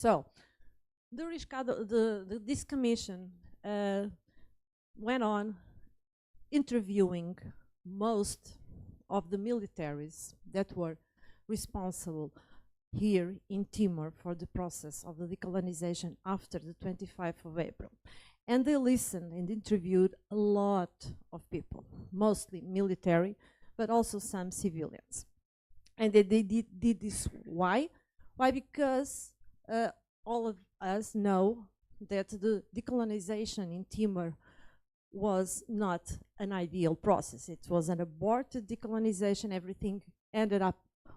So, this commission went on interviewing most of the militaries that were responsible here in Timor for the process of the decolonization after the 25th of April. And they listened and interviewed a lot of people, mostly military, but also some civilians. And they did this. Why? Why? Because all of us know that the decolonization in Timor was not an ideal process. It was an aborted decolonization. Everything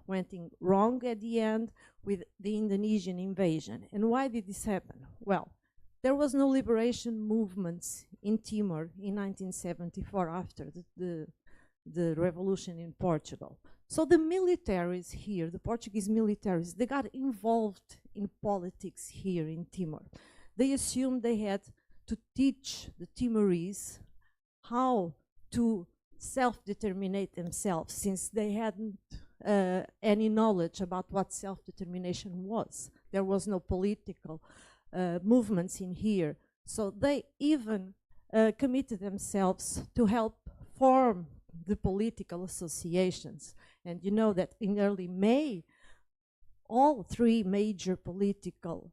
went wrong at the end with the Indonesian invasion. And why did this happen? Well, there was no liberation movements in Timor in 1974 after the revolution in Portugal. So the militaries here, the Portuguese militaries, they got involved in politics here in Timor. They assumed they had to teach the Timorese how to self-determinate themselves, since they hadn't any knowledge about what self-determination was. There was no political movements in here. So they even committed themselves to help form the political associations. And you know that in early May, all three major political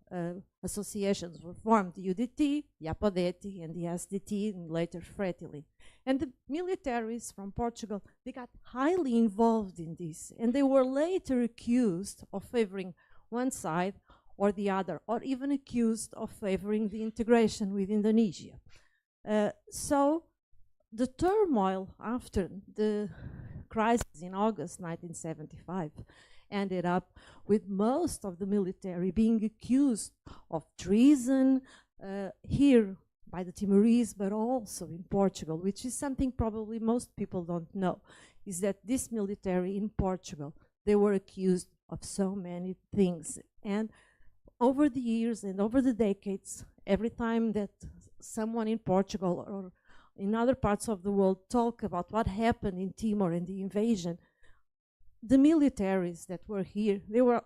associations were formed: the UDT, the APODETE, and the SDT, and later Fretilin. And the militaries from Portugal, they got highly involved in this, and they were later accused of favoring one side or the other, or even accused of favoring the integration with Indonesia. So the turmoil after the crisis in August 1975 ended up with most of the military being accused of treason here by the Timorese, but also in Portugal, which is something probably most people don't know, is that this military in Portugal, they were accused of so many things. And over the years and over the decades, every time that someone in Portugal or in other parts of the world talk about what happened in Timor and the invasion, the militaries that were here, they were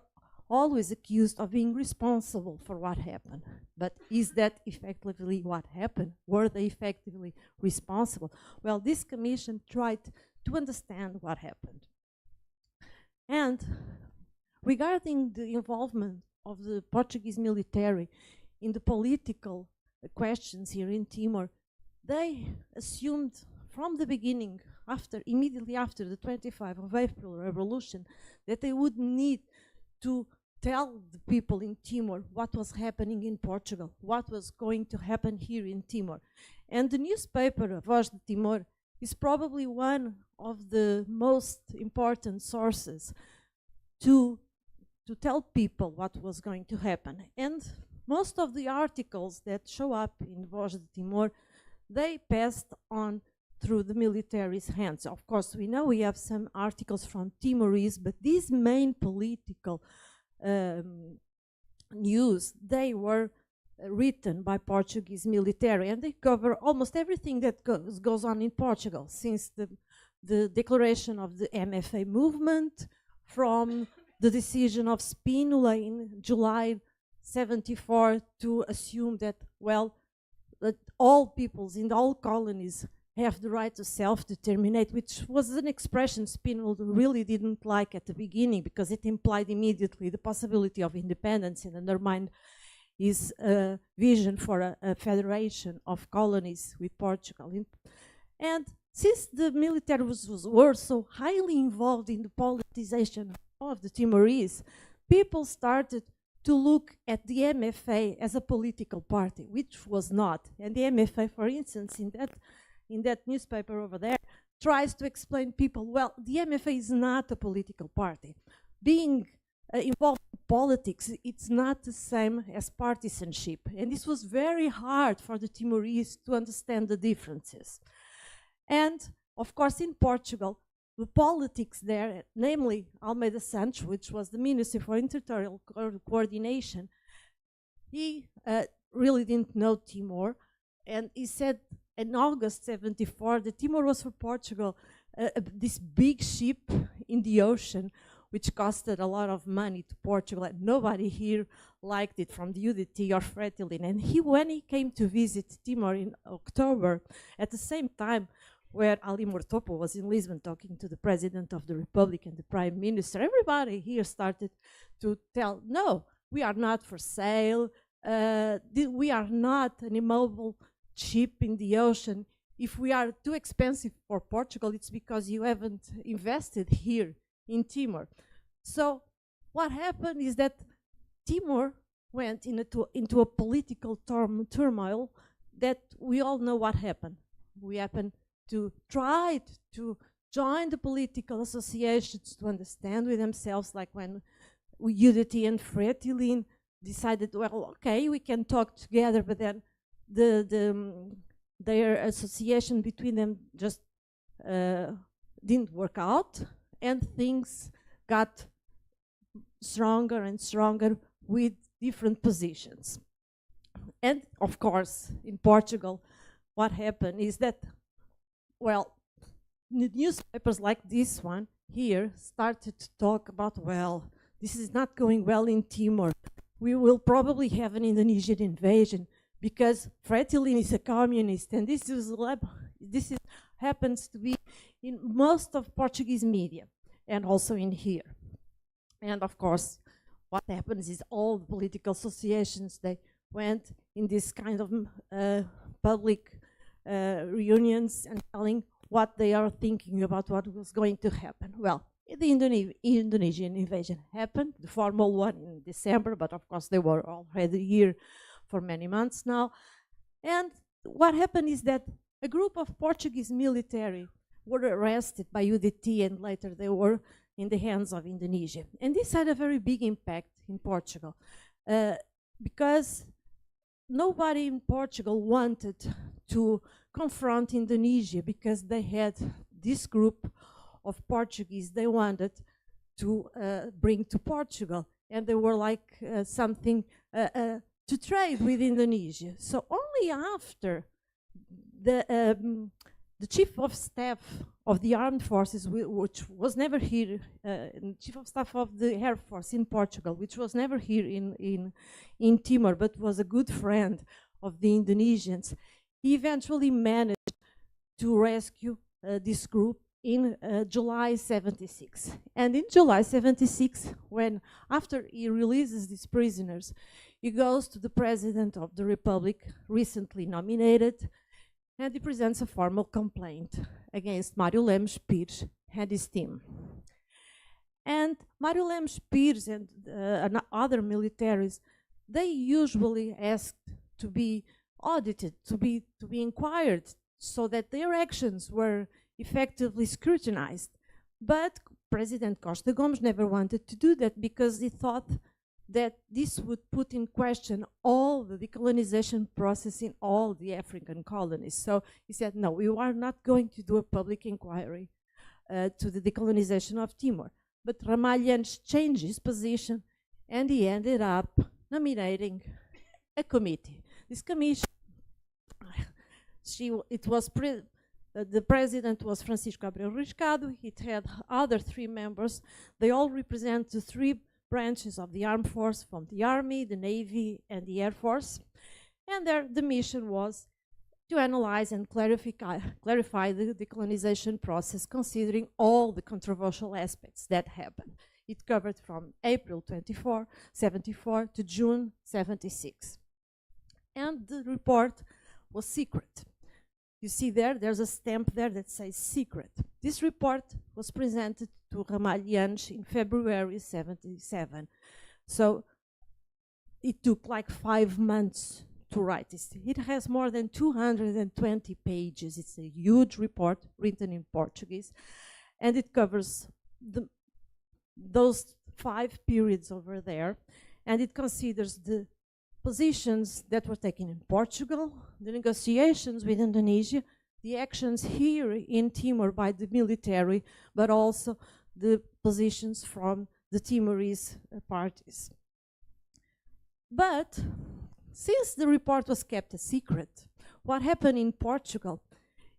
always accused of being responsible for what happened. But is that effectively what happened? Were they effectively responsible? Well, this commission tried to understand what happened. And regarding the involvement of the Portuguese military in the political questions here in Timor, they assumed from the beginning, immediately after the 25th of April revolution, that they would need to tell the people in Timor what was happening in Portugal, what was going to happen here in Timor. And the newspaper, Voz de Timor, is probably one of the most important sources to tell people what was going to happen. And most of the articles that show up in Voz de Timor, they passed on through the military's hands. Of course, we know we have some articles from Timorese, but these main political news, they were written by Portuguese military, and they cover almost everything that goes on in Portugal, since the declaration of the MFA movement, from the decision of Spínola in July 74 to assume that, well, that all peoples in all colonies have the right to self-determinate, which was an expression Spínola really didn't like at the beginning, because it implied immediately the possibility of independence and undermined his vision for a federation of colonies with Portugal. And since the military were so highly involved in the politicization of the Timorese, people started to look at the MFA as a political party, which was not. And the MFA, for instance, in that newspaper over there, tries to explain people, well, the MFA is not a political party. Being involved in politics, it's not the same as partisanship. And this was very hard for the Timorese to understand the differences. And, of course, in Portugal, the politics there, namely Almeida Santos, which was the Minister for Interterritorial Coordination, he really didn't know Timor, and he said in August 74 that Timor was for Portugal this big ship in the ocean which costed a lot of money to Portugal, and nobody here liked it, from the UDT or Fretilin. And when he came to visit Timor in October, at the same time where Ali Mortopo was in Lisbon talking to the President of the Republic and the Prime Minister, everybody here started to tell, no, we are not for sale, we are not an immobile ship in the ocean. If we are too expensive for Portugal, it's because you haven't invested here in Timor. So what happened is that Timor went into a political turmoil that we all know what happened. We happened to try to join the political associations to understand with themselves, like when UDT and Fretilin decided, well, okay, we can talk together, but then their association between them just didn't work out, and things got stronger and stronger with different positions. And of course, in Portugal, what happened is that, well, newspapers like this one here started to talk about, well, this is not going well in Timor. We will probably have an Indonesian invasion because Fretilin is a communist, and this happens to be in most of Portuguese media and also in here. And of course, what happens is all the political associations, they went in this kind of public reunions and telling what they are thinking about what was going to happen. Well, the Indonesian invasion happened, the formal one in December, but of course they were already here for many months now. And what happened is that a group of Portuguese military were arrested by UDT, and later they were in the hands of Indonesia. And this had a very big impact in Portugal because nobody in Portugal wanted to confront Indonesia, because they had this group of Portuguese they wanted to bring to Portugal, and they were like something to trade with Indonesia. So only after the chief of staff of the armed forces, which was never here, chief of staff of the Air Force in Portugal, which was never here in Timor, but was a good friend of the Indonesians, he eventually managed to rescue this group in July 76. And in July 76, after he releases these prisoners, he goes to the President of the Republic, recently nominated, and he presents a formal complaint against Mário Lemos Pires and his team. And Mário Lemos Pires and other militaries, they usually asked to be audited, to be inquired, so that their actions were effectively scrutinized. But President Costa Gomes never wanted to do that, because he thought that this would put in question all the decolonization process in all the African colonies. So he said, no, we are not going to do a public inquiry to the decolonization of Timor. But Ramalhianes changed his position, and he ended up nominating a committee. This commission, the president was Francisco Abreu Riscado. It had other 3 members. They all represent the 3 branches of the armed force, from the Army, the Navy, and the Air Force. And the mission was to analyze and clarify the decolonization process, considering all the controversial aspects that happened. It covered from April 74 to June 76. And the report was secret. You see there's a stamp there that says secret. This report was presented to Ramalhianes in February 77. So it took like 5 months to write this. It has more than 220 pages. It's a huge report written in Portuguese, and it covers those 5 periods over there, and it considers the positions that were taken in Portugal, the negotiations with Indonesia, the actions here in Timor by the military, but also the positions from the Timorese parties. But since the report was kept a secret, what happened in Portugal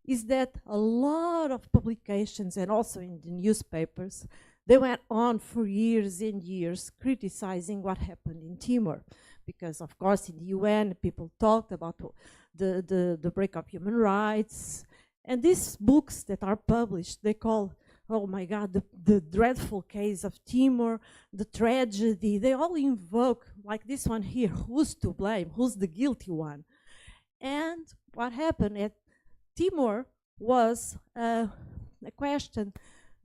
is that a lot of publications, and also in the newspapers, They went on for years and years criticizing what happened in Timor, because of course in the UN people talked about the break of human rights, and these books that are published, they call, oh my God, the dreadful case of Timor, the tragedy, they all invoke, like this one here, who's to blame, who's the guilty one? And what happened at Timor was a question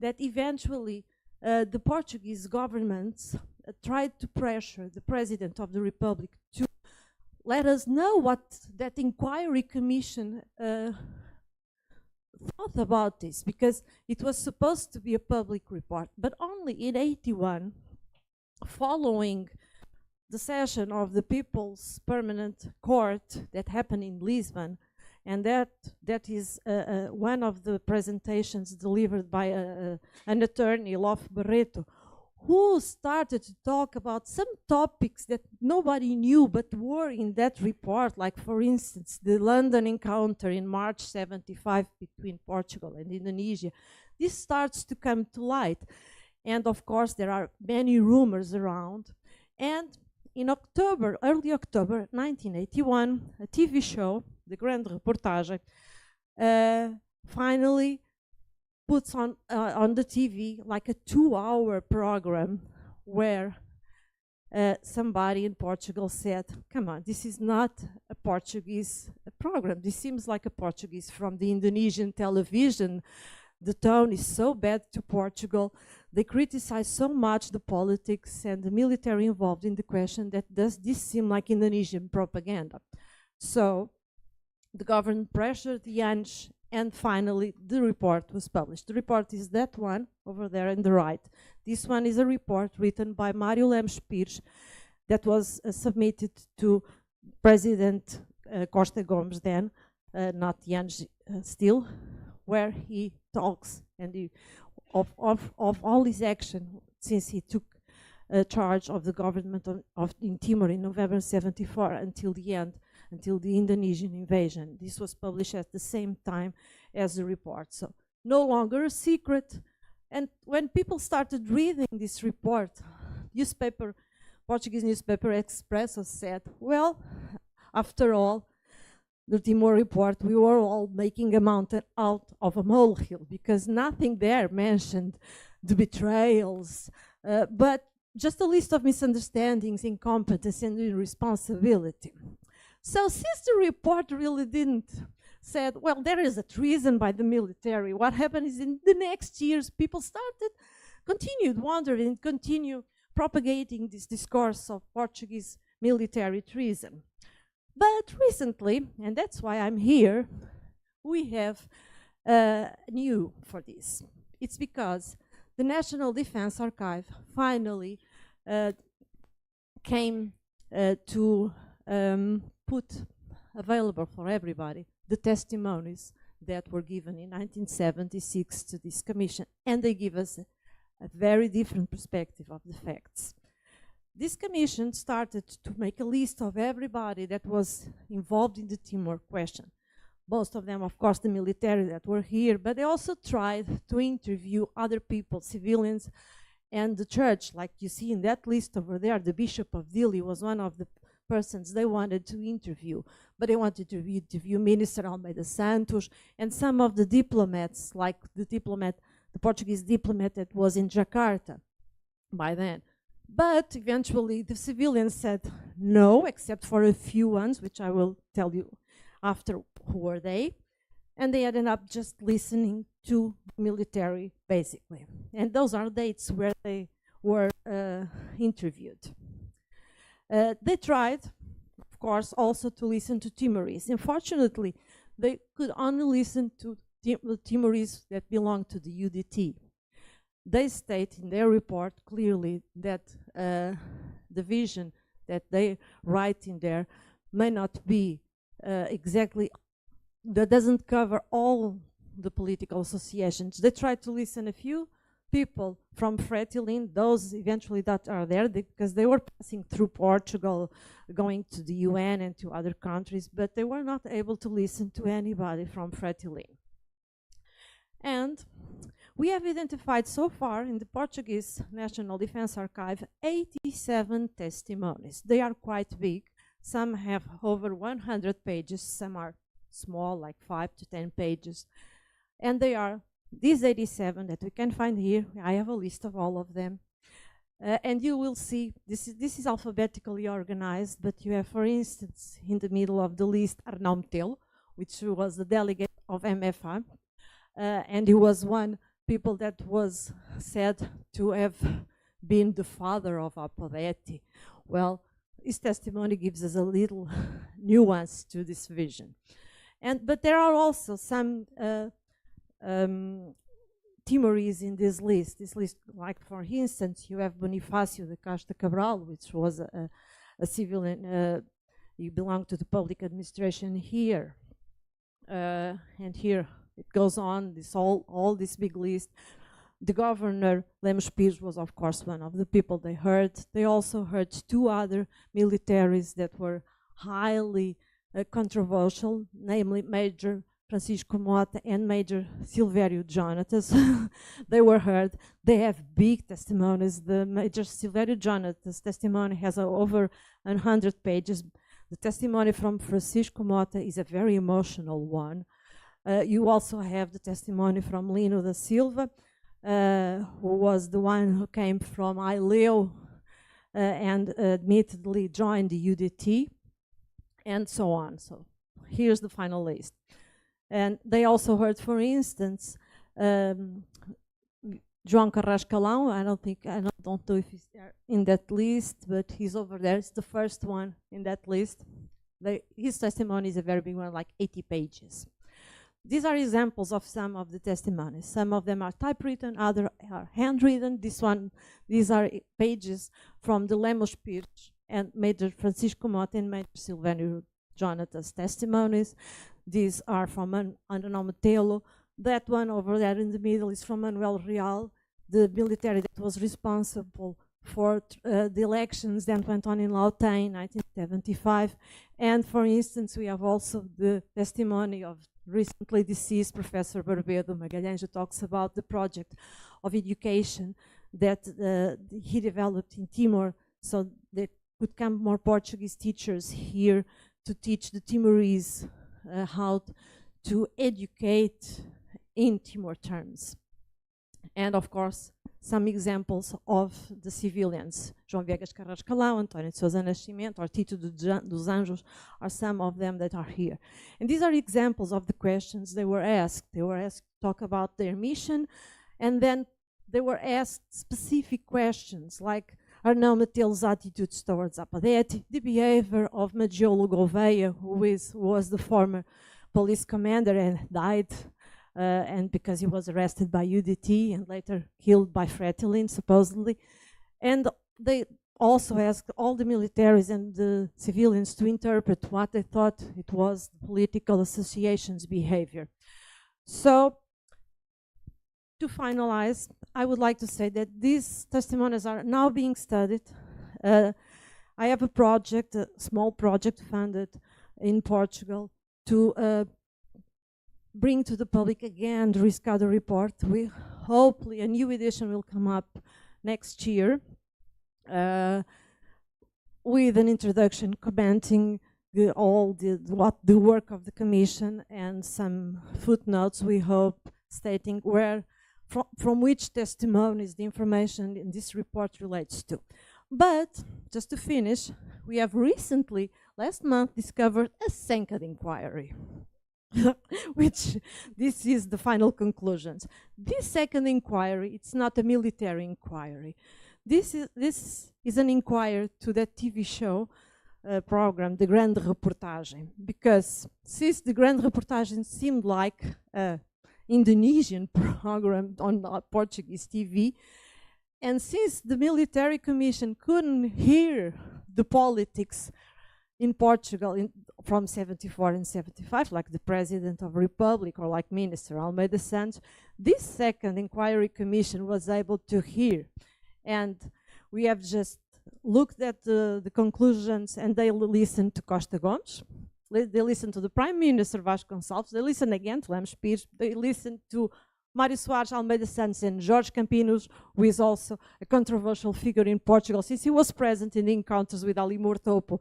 that eventually the Portuguese government tried to pressure the President of the Republic to let us know what that inquiry commission thought about this, because it was supposed to be a public report, but only in 81, following the session of the People's Permanent Court that happened in Lisbon, and that is one of the presentations delivered by an attorney, Lof Barreto, who started to talk about some topics that nobody knew but were in that report, like for instance the London encounter in March 75 between Portugal and Indonesia. This starts to come to light, and of course there are many rumors around. And in October, early October 1981, a TV show, the Grande Reportage, finally puts on the TV like a 2-hour program where somebody in Portugal said, come on, this is not a Portuguese program. This seems like a Portuguese from the Indonesian television. The tone is so bad to Portugal. They criticize so much the politics and the military involved in the question that does this seem like Indonesian propaganda? So the government pressured the Jansch, and finally the report was published. The report is that one over there on the right. This one is a report written by Mário Lemos Pires that was submitted to President Costa Gomes then, not Jansch still, where he talks and of all his action since he took charge of the government in Timor in November 74 until the end, until the Indonesian invasion. This was published at the same time as the report, so no longer a secret. And when people started reading this report, Portuguese newspaper Expresso said, well, after all, the Timor report, we were all making a mountain out of a molehill, because nothing there mentioned the betrayals, but just a list of misunderstandings, incompetence, and irresponsibility. So since the report really didn't said, well, there is a treason by the military, what happened is in the next years, people continued wondering, continue propagating this discourse of Portuguese military treason. But recently, and that's why I'm here, we have new for this. It's because the National Defense Archive finally came to put available for everybody the testimonies that were given in 1976 to this commission, and they give us a very different perspective of the facts. This commission started to make a list of everybody that was involved in the Timor question. Most of them, of course, the military that were here, but they also tried to interview other people, civilians, and the church. Like you see in that list over there, the Bishop of Dili was one of the persons they wanted to interview, but they wanted to interview Minister Almeida Santos and some of the diplomats, like the Portuguese diplomat that was in Jakarta by then. But eventually the civilians said no, except for a few ones, which I will tell you after who were they. And they ended up just listening to military, basically. And those are dates where they were interviewed. They tried, of course, also to listen to Timorese. Unfortunately, they could only listen to Timorese that belonged to the UDT. They state in their report clearly that the vision that they write in there may not be exactly, that doesn't cover all the political associations. They try to listen a few people from Fretilin, those eventually that are there, because they were passing through Portugal, going to the UN and to other countries, but they were not able to listen to anybody from Fretilin. And We have identified so far in the Portuguese National Defense Archive 87 testimonies. They are quite big. Some have over 100 pages, some are small, like 5 to 10 pages. And they are these 87 that we can find here. I have a list of all of them. And you will see, this is alphabetically organized, but you have, for instance, in the middle of the list, Arnão Metelo, which was the delegate of MFA. And he was one people that was said to have been the father of AMRT. Well, his testimony gives us a little nuance to this vision. But there are also some Timorese in this list. Like for instance, you have Bonifácio de Castro Cabral, which was a civilian, he belonged to the public administration here. And here it goes on, all this big list. The governor, Lemos Pires, was of course one of the people they heard. They also heard 2 other militaries that were highly controversial, namely Major Francisco Mota and Major Silvério Jonatas. They were heard. They have big testimonies. The Major Silvério Jonatas testimony has over 100 pages. The testimony from Francisco Mota is a very emotional one. You also have the testimony from Lino da Silva, who was the one who came from Aileu and admittedly joined the UDT, and so on. So here's the final list. And they also heard, for instance, João Carrascalão. I don't know if he's there in that list, but he's over there. It's the first one in that list. His testimony is a very big one, like 80 pages. These are examples of some of the testimonies. Some of them are typewritten, others are handwritten. These are pages from the Lemos Pires and Major Francisco Mota and Major Silvério Jonatas testimonies. These are from Arnão Metelo. That one over there in the middle is from Manuel Real, the military that was responsible for the elections that went on in Lautém in 1975. And for instance, we have also the testimony of recently deceased Professor Barbedo Magalhães, who talks about the project of education that he developed in Timor, so there could come more Portuguese teachers here to teach the Timorese how to educate in Timor terms. And of course, some examples of the civilians. João Viegas Carrascalão, António de Sousa Nascimento, or Tito dos Anjos are some of them that are here. And these are examples of the questions they were asked. They were asked to talk about their mission, and then they were asked specific questions like Arnão Metelo's attitudes towards AMRT, the behavior of Magiolo Gouveia, who was the former police commander and died, and because he was arrested by UDT and later killed by Fretilin, supposedly. And they also asked all the militaries and the civilians to interpret what they thought it was the political association's behavior. So, to finalize, I would like to say that these testimonies are now being studied. I have a project, a small project funded in Portugal to bring to the public again the Riscado report. Hopefully a new edition will come up next year with an introduction commenting the work of the Commission and some footnotes, we hope, stating where from which testimonies the information in this report relates to. But, just to finish, we have recently, last month, discovered a second inquiry, which this is the final conclusions. This second inquiry, it's not a military inquiry. This is an inquiry to that TV show program, the Grande Reportagem, because since the Grande Reportagem seemed like Indonesian program on Portuguese TV, and since the military commission couldn't hear the politics in Portugal from 74 and 75, like the President of the Republic or like Minister Almeida Santos, this second inquiry commission was able to hear. And we have just looked at the conclusions, and they listened to Costa Gomes, they listened to the Prime Minister Vasconcelos, they listened again to Lemos Pires, they listened to Mário Soares Almeida Santos and Jorge Campinos, who is also a controversial figure in Portugal, since he was present in the encounters with Ali Mortopo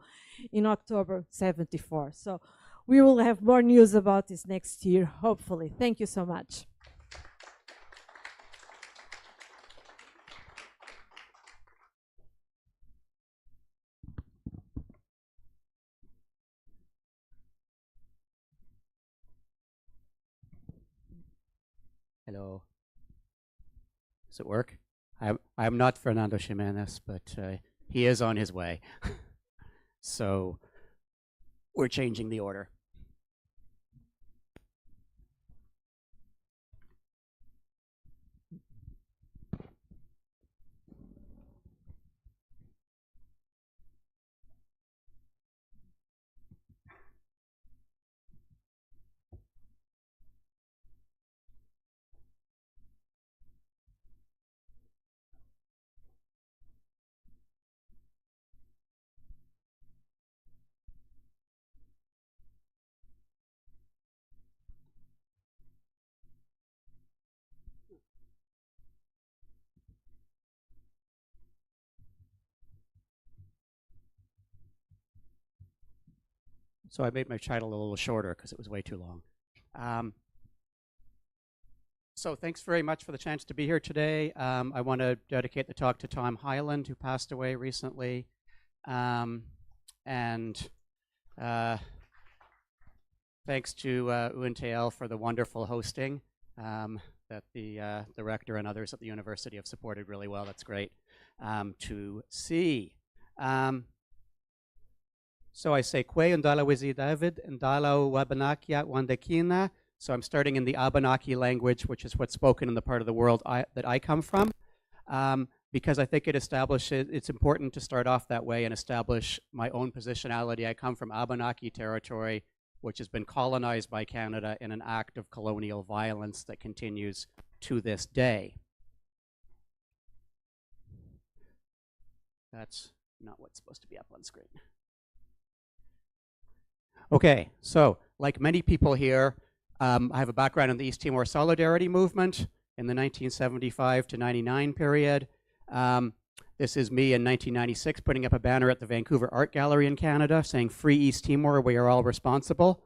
in October 74. So we will have more news about this next year, hopefully. Thank you so much. Hello. Does it work? I'm not Fernando Ximenez, but he is on his way. So we're changing the order. So I made my title a little shorter because it was way too long. So thanks very much for the chance to be here today. I want to dedicate the talk to Tom Hyland, who passed away recently. And thanks to UNTL for the wonderful hosting that the rector and others at the university have supported really well. That's great to see. So I say, Kwe Ndala Wizi David, Ndala Wabanakia Wandakina. So I'm starting in the Abenaki language, which is what's spoken in the part of the world that I come from, because I think it's important to start off that way and establish my own positionality. I come from Abenaki territory, which has been colonized by Canada in an act of colonial violence that continues to this day. That's not what's supposed to be up on screen. Okay, so like many people here, I have a background in the East Timor Solidarity Movement in the 1975 to 99 period. This is me in 1996 putting up a banner at the Vancouver Art Gallery in Canada saying, "Free East Timor, we are all responsible,"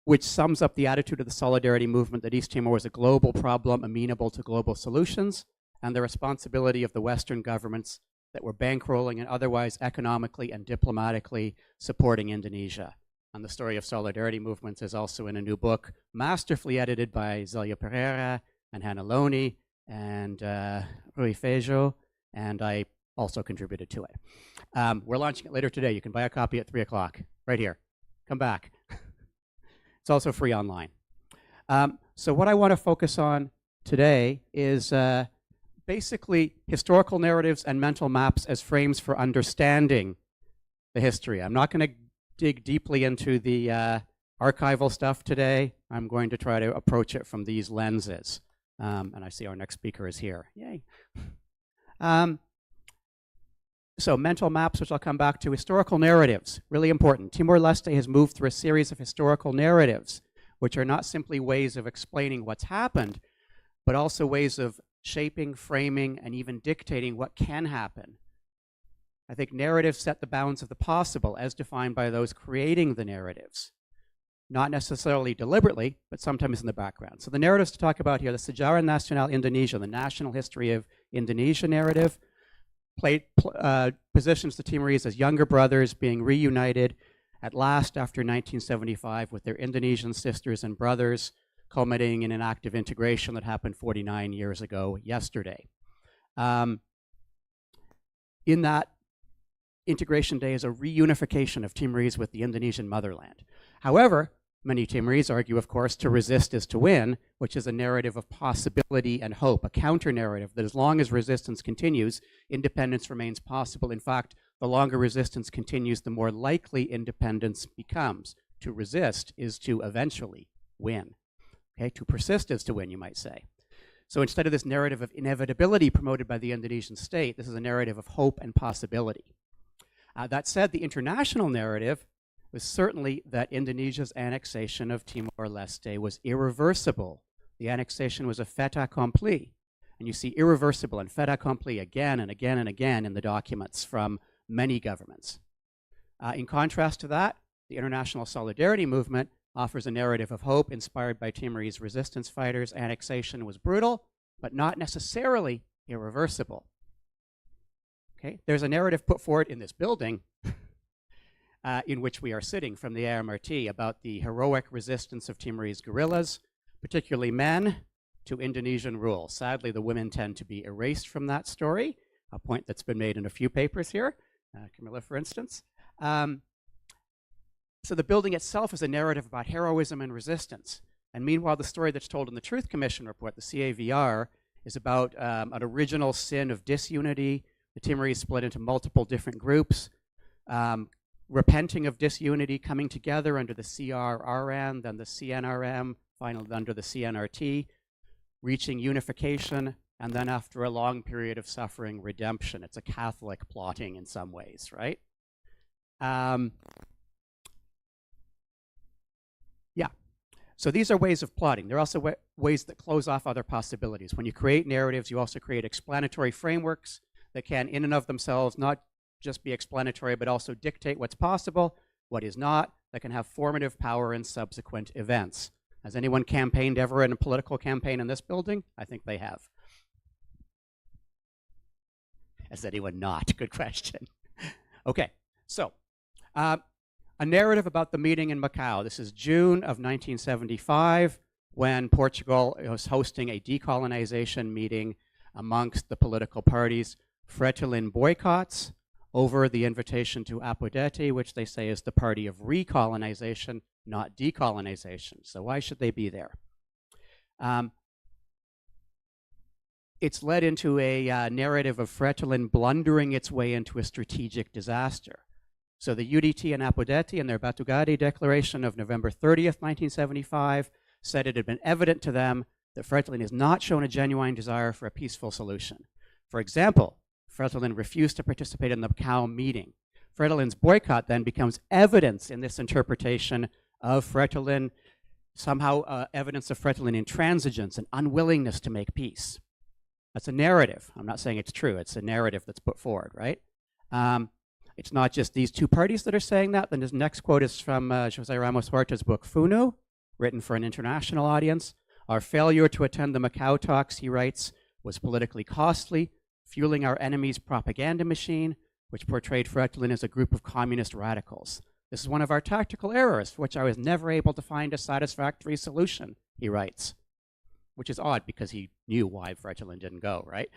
which sums up the attitude of the Solidarity Movement that East Timor was a global problem amenable to global solutions, and the responsibility of the Western governments that were bankrolling and otherwise economically and diplomatically supporting Indonesia. And the story of solidarity movements is also in a new book, masterfully edited by Zelia Pereira and Hannah Loney and Rui Fejo, and I also contributed to it. We're launching it later today. You can buy a copy at 3 o'clock, right here. Come back. It's also free online. So what I want to focus on today is basically historical narratives and mental maps as frames for understanding the history. I'm not going to dig deeply into the archival stuff today. I'm going to try to approach it from these lenses. And I see our next speaker is here. Yay. So mental maps, which I'll come back to. Historical narratives, really important. Timor-Leste has moved through a series of historical narratives, which are not simply ways of explaining what's happened, but also ways of shaping, framing, and even dictating what can happen. I think narratives set the bounds of the possible as defined by those creating the narratives. Not necessarily deliberately, but sometimes in the background. So the narratives to talk about here, the Sejarah Nasional Indonesia, the national history of Indonesia narrative, positions the Timorese as younger brothers being reunited at last after 1975 with their Indonesian sisters and brothers, culminating in an act of integration that happened 49 years ago yesterday. In that integration day is a reunification of Timorese with the Indonesian motherland. However, many Timorese argue, of course, to resist is to win, which is a narrative of possibility and hope, a counter-narrative that as long as resistance continues, independence remains possible. In fact, the longer resistance continues, the more likely independence becomes. To resist is to eventually win. Okay, to persist is to win, you might say. So instead of this narrative of inevitability promoted by the Indonesian state, this is a narrative of hope and possibility. That said, the international narrative was certainly that Indonesia's annexation of Timor-Leste was irreversible. The annexation was a fait accompli. And you see irreversible and fait accompli again and again and again in the documents from many governments. In contrast to that, the international solidarity movement offers a narrative of hope inspired by Timorese resistance fighters. Annexation was brutal, but not necessarily irreversible. Okay? There's a narrative put forward in this building in which we are sitting from the AMRT about the heroic resistance of Timorese guerrillas, particularly men, to Indonesian rule. Sadly, the women tend to be erased from that story, a point that's been made in a few papers here, Camilla, for instance. So the building itself is a narrative about heroism and resistance. And meanwhile, the story that's told in the Truth Commission report, the CAVR, is about an original sin of disunity. The Timorese split into multiple different groups, repenting of disunity, coming together under the CRRN, then the CNRM, finally under the CNRT, reaching unification, and then after a long period of suffering, redemption. It's a Catholic plotting in some ways, right? Yeah. So these are ways of plotting. They're also ways that close off other possibilities. When you create narratives, you also create explanatory frameworks that can, in and of themselves, not just be explanatory, but also dictate what's possible, what is not, that can have formative power in subsequent events. Has anyone campaigned ever in a political campaign in this building? I think they have. Has anyone not? Good question. Okay, so a narrative about the meeting in Macau. This is June of 1975, when Portugal was hosting a decolonization meeting amongst the political parties. Fretilin boycotts over the invitation to Apodeti, which they say is the party of recolonization, not decolonization. So why should they be there? It's led into a narrative of Fretilin blundering its way into a strategic disaster. So the UDT and Apodeti in their Batugadi Declaration of November 30th, 1975, said it had been evident to them that Fretilin has not shown a genuine desire for a peaceful solution. For example, Fretilin refused to participate in the Macau meeting. Fretilin's boycott then becomes evidence in this interpretation of Fretilin, somehow evidence of Fretilin intransigence and unwillingness to make peace. That's a narrative. I'm not saying it's true. It's a narrative that's put forward, right? It's not just these two parties that are saying that. Then this next quote is from José Ramos Horta's book, Funu, written for an international audience. Our failure to attend the Macau talks, he writes, was politically costly, fueling our enemy's propaganda machine, which portrayed Fretilin as a group of communist radicals. This is one of our tactical errors, for which I was never able to find a satisfactory solution, he writes. Which is odd, because he knew why Fretilin didn't go, right?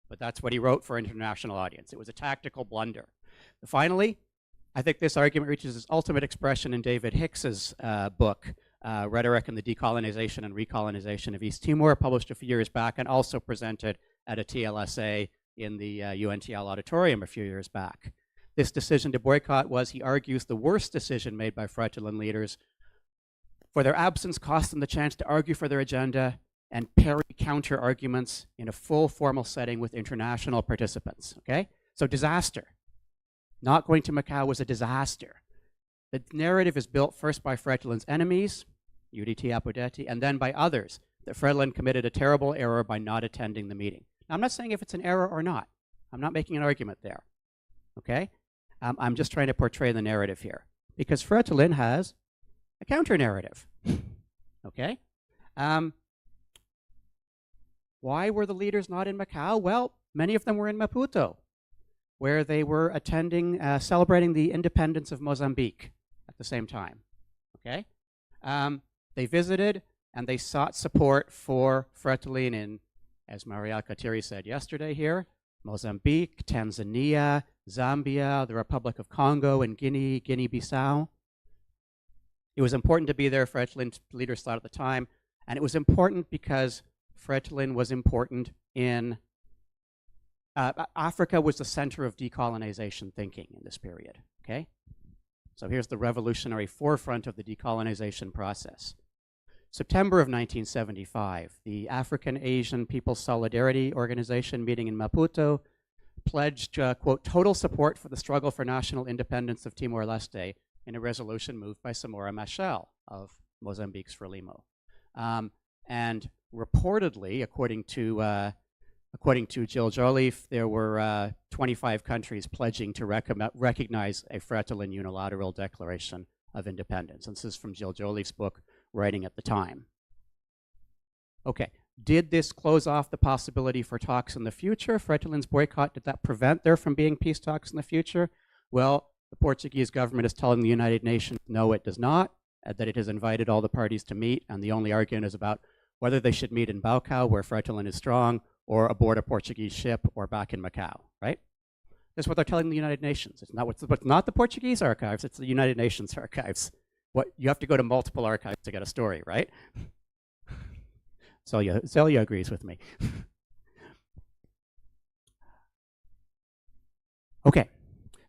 But that's what he wrote for an international audience. It was a tactical blunder. Finally, I think this argument reaches its ultimate expression in David Hicks's book, Rhetoric and the Decolonization and Recolonization of East Timor, published a few years back and also presented at a TLSA in the UNTL auditorium a few years back. This decision to boycott was, he argues, the worst decision made by Fretilin leaders, for their absence cost them the chance to argue for their agenda and parry counter arguments in a full formal setting with international participants, okay? So disaster. Not going to Macau was a disaster. The narrative is built first by Fretilin's enemies, UDT Apodeti, and then by others, that Fretilin committed a terrible error by not attending the meeting. Now, I'm not saying if it's an error or not. I'm not making an argument there, okay? I'm just trying to portray the narrative here, because Fretilin has a counter-narrative, okay? Why were the leaders not in Macau? Well, many of them were in Maputo, where they were attending, celebrating the independence of Mozambique at the same time, okay? They visited and they sought support for Fretilin in, as Maria Katiri said yesterday here, Mozambique, Tanzania, Zambia, the Republic of Congo, and Guinea, Guinea-Bissau. It was important to be there, Fretilin leaders thought at the time, and it was important because Fretilin was important in Africa was the center of decolonization thinking in this period, okay? So here's the revolutionary forefront of the decolonization process. September of 1975, the African Asian People's Solidarity Organization meeting in Maputo pledged, quote, total support for the struggle for national independence of Timor-Leste, in a resolution moved by Samora Machel of Mozambique's Frelimo. And reportedly, according to Jill Joliffe, there were 25 countries pledging to recognize a frontal and unilateral declaration of independence. And this is from Jill Joliffe's book, Writing at the Time. Okay, did this close off the possibility for talks in the future? Fretalin's boycott, did that prevent there from being peace talks in the future? Well, the Portuguese government is telling the United Nations, no, it does not, that it has invited all the parties to meet, and the only argument is about whether they should meet in Baucau, where Fretilin is strong, or aboard a Portuguese ship, or back in Macau, right? That's what they're telling the United Nations. It's not the Portuguese archives, it's the United Nations archives. You have to go to multiple archives to get a story, right? Celia agrees with me. Okay,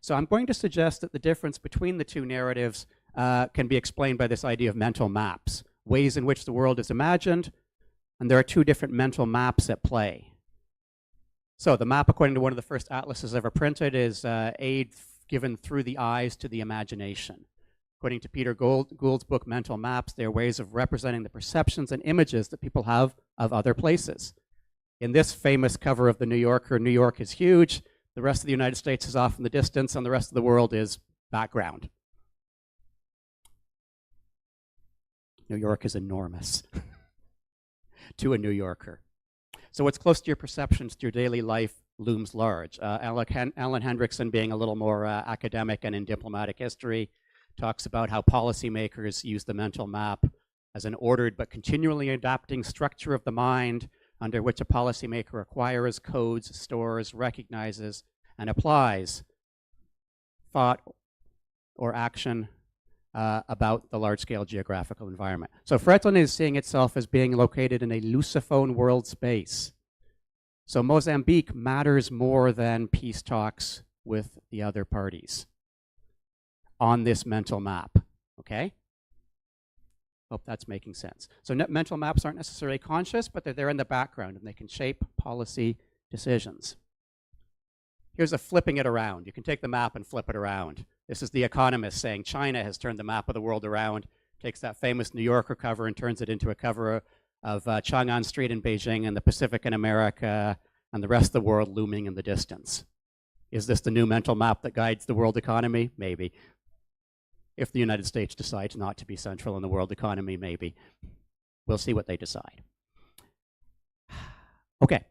so I'm going to suggest that the difference between the two narratives can be explained by this idea of mental maps, ways in which the world is imagined, and there are two different mental maps at play. So the map, according to one of the first atlases ever printed, is aid given through the eyes to the imagination. According to Peter Gould's book, Mental Maps, they are ways of representing the perceptions and images that people have of other places. In this famous cover of the New Yorker, New York is huge, the rest of the United States is off in the distance, and the rest of the world is background. New York is enormous to a New Yorker. So what's close to your perceptions, to your daily life, looms large. Alan Hendrickson, being a little more academic and in diplomatic history, talks about how policymakers use the mental map as an ordered but continually adapting structure of the mind under which a policymaker acquires, codes, stores, recognizes, and applies thought or action about the large-scale geographical environment. So Fretilin is seeing itself as being located in a Lusophone world space. So Mozambique matters more than peace talks with the other parties on this mental map, okay? Hope that's making sense. So mental maps aren't necessarily conscious, but they're there in the background and they can shape policy decisions. Here's a flipping it around. You can take the map and flip it around. This is The Economist saying China has turned the map of the world around, takes that famous New Yorker cover and turns it into a cover of Chang'an Street in Beijing and the Pacific in America and the rest of the world looming in the distance. Is this the new mental map that guides the world economy? Maybe. If the United States decides not to be central in the world economy, maybe. We'll see what they decide. Okay.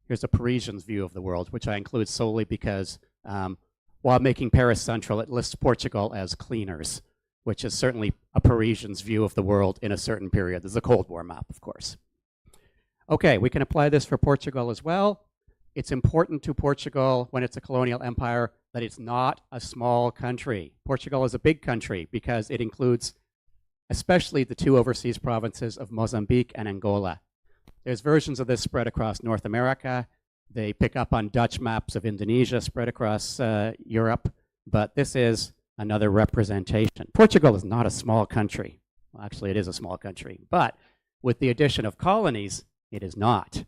Here's a Parisian's view of the world, which I include solely because while making Paris central, it lists Portugal as cleaners, which is certainly a Parisian's view of the world in a certain period. There's a Cold War map, of course. Okay, we can apply this for Portugal as well. It's important to Portugal when it's a colonial empire that it's not a small country. Portugal is a big country because it includes especially the two overseas provinces of Mozambique and Angola. There's versions of this spread across North America. They pick up on Dutch maps of Indonesia spread across Europe, but this is another representation. Portugal is not a small country. Well, actually, it is a small country, but with the addition of colonies, it is not.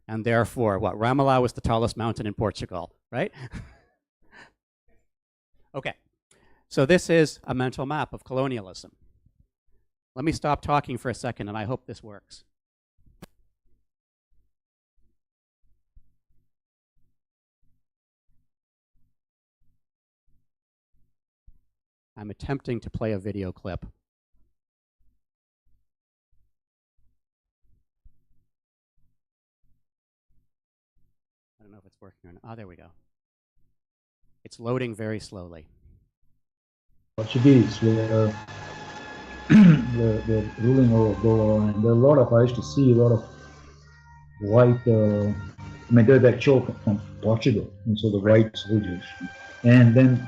And therefore, what, Ramallah was the tallest mountain in Portugal, right? Okay, so this is a mental map of colonialism. Let me stop talking for a second, and I hope this works. I'm attempting to play a video clip. I don't know if it's working or not. Oh, there we go. It's loading very slowly. Portuguese were the ruling over Goa, and there are a lot of, I used to see a lot of white, I mean, they're actual from Portugal, and so the white soldiers. And then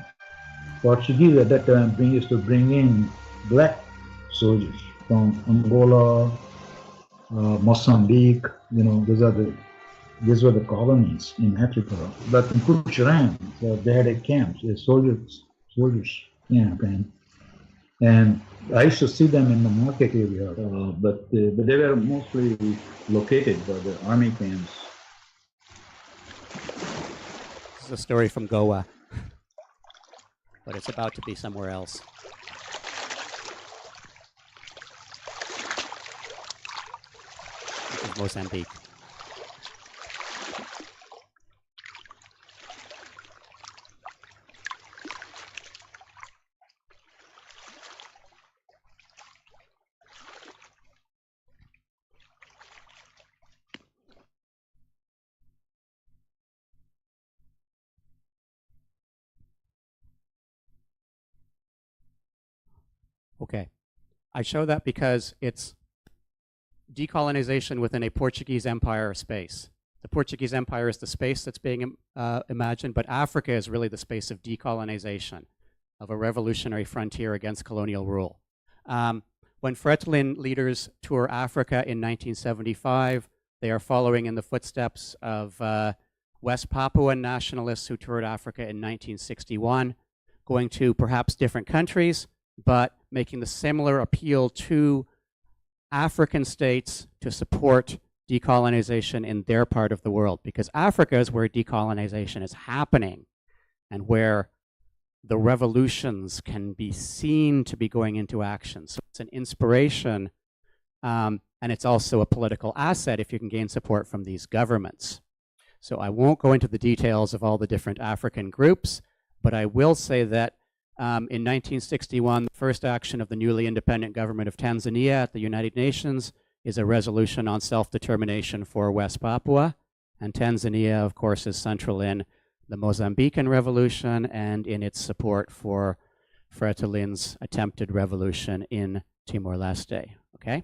Portuguese at that time used to bring in black soldiers from Angola, Mozambique, you know, these were the colonies in Africa. But in Kucharan, they had a camp, soldiers camp, and I used to see them in the market area, but they were mostly located by the army camps. This is a story from Goa. but it's about to be somewhere else. Which is Mozambique. Okay, I show that because it's decolonization within a Portuguese empire space. The Portuguese empire is the space that's being imagined, but Africa is really the space of decolonization, of a revolutionary frontier against colonial rule. When Fretilin leaders tour Africa in 1975, they are following in the footsteps of West Papuan nationalists who toured Africa in 1961, going to perhaps different countries, but making the similar appeal to African states to support decolonization in their part of the world, because Africa is where decolonization is happening and where the revolutions can be seen to be going into action. So it's an inspiration, and it's also a political asset if you can gain support from these governments. So I won't go into the details of all the different African groups, but I will say that in 1961, the first action of the newly independent government of Tanzania at the United Nations is a resolution on self-determination for West Papua. And Tanzania, of course, is central in the Mozambican revolution and in its support for Fretilin's attempted revolution in Timor-Leste. Okay?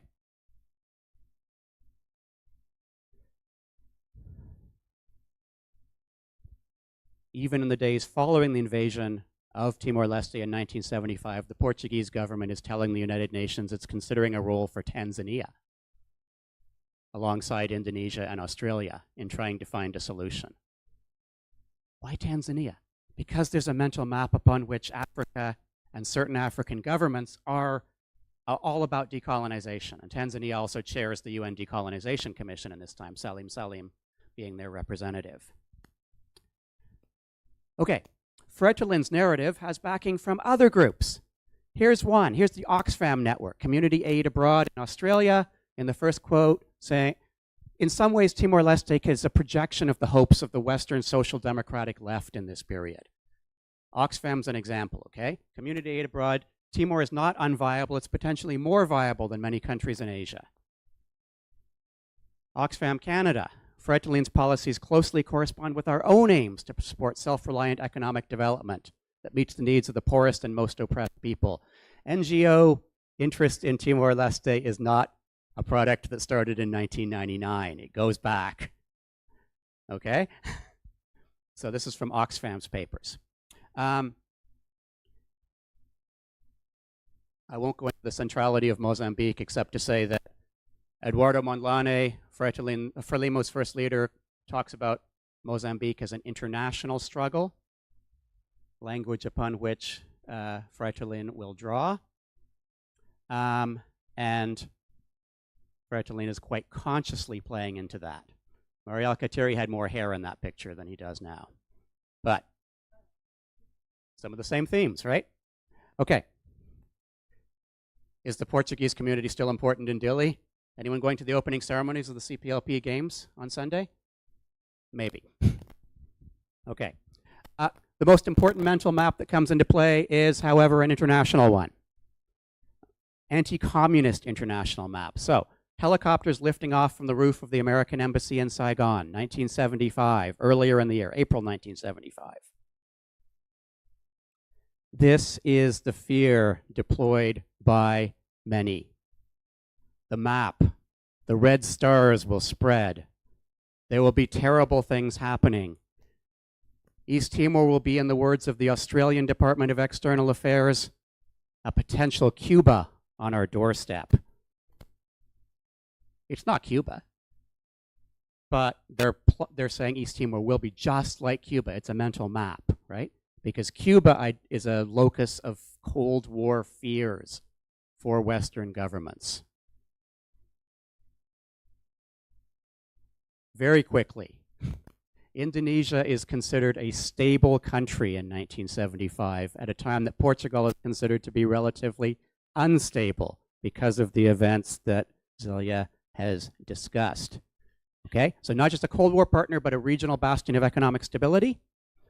Even in the days following the invasion of Timor-Leste in 1975, the Portuguese government is telling the United Nations it's considering a role for Tanzania alongside Indonesia and Australia in trying to find a solution. Why Tanzania? Because there's a mental map upon which Africa and certain African governments are all about decolonization. And Tanzania also chairs the UN Decolonization Commission in this time, Salim Salim being their representative. Okay. Fretilin's narrative has backing from other groups. Here's one. Here's the Oxfam network, Community Aid Abroad in Australia, in the first quote saying, in some ways, Timor-Leste is a projection of the hopes of the Western social democratic left in this period. Oxfam's an example, okay? Community Aid Abroad, Timor is not unviable. It's potentially more viable than many countries in Asia. Oxfam Canada, Fretilin's policies closely correspond with our own aims to support self-reliant economic development that meets the needs of the poorest and most oppressed people. NGO interest in Timor-Leste is not a product that started in 1999. It goes back. Okay? So this is from Oxfam's papers. I won't go into the centrality of Mozambique except to say that Eduardo Mondlane, Frelimo's first leader, talks about Mozambique as an international struggle, language upon which Fretilin will draw. And Fretilin is quite consciously playing into that. Mariel Kateri had more hair in that picture than he does now. But some of the same themes, right? Okay. Is the Portuguese community still important in Dili? Anyone going to the opening ceremonies of the CPLP Games on Sunday? Maybe. Okay. The most important mental map that comes into play is, however, an international one. Anti-communist international map. So, helicopters lifting off from the roof of the American Embassy in Saigon, 1975, earlier in the year, April 1975. This is the fear deployed by many. The map, the red stars will spread. There will be terrible things happening. East Timor will be, in the words of the Australian Department of External Affairs, a potential Cuba on our doorstep. It's not Cuba, but they're saying East Timor will be just like Cuba. It's a mental map, right? Because Cuba is a locus of Cold War fears for Western governments. Very quickly, Indonesia is considered a stable country in 1975 at a time that Portugal is considered to be relatively unstable because of the events that Zelia has discussed. Okay, so not just a Cold War partner, but a regional bastion of economic stability.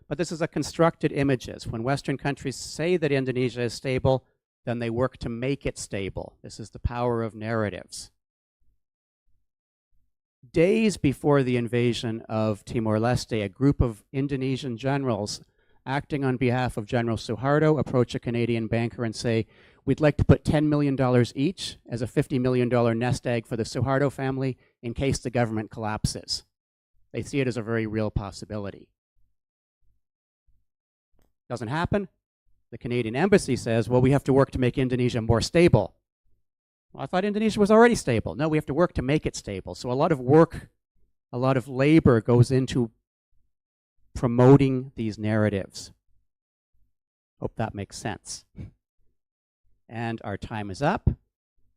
But this is a constructed images. When Western countries say that Indonesia is stable, then they work to make it stable. This is the power of narratives. Days before the invasion of Timor-Leste, a group of Indonesian generals acting on behalf of General Suharto approach a Canadian banker and say, we'd like to put $10 million each as a $50 million nest egg for the Suharto family in case the government collapses. They see it as a very real possibility. Doesn't happen. The Canadian embassy says, well, we have to work to make Indonesia more stable. Well, I thought Indonesia was already stable. No, we have to work to make it stable. So a lot of work, a lot of labor goes into promoting these narratives. Hope that makes sense. And our time is up.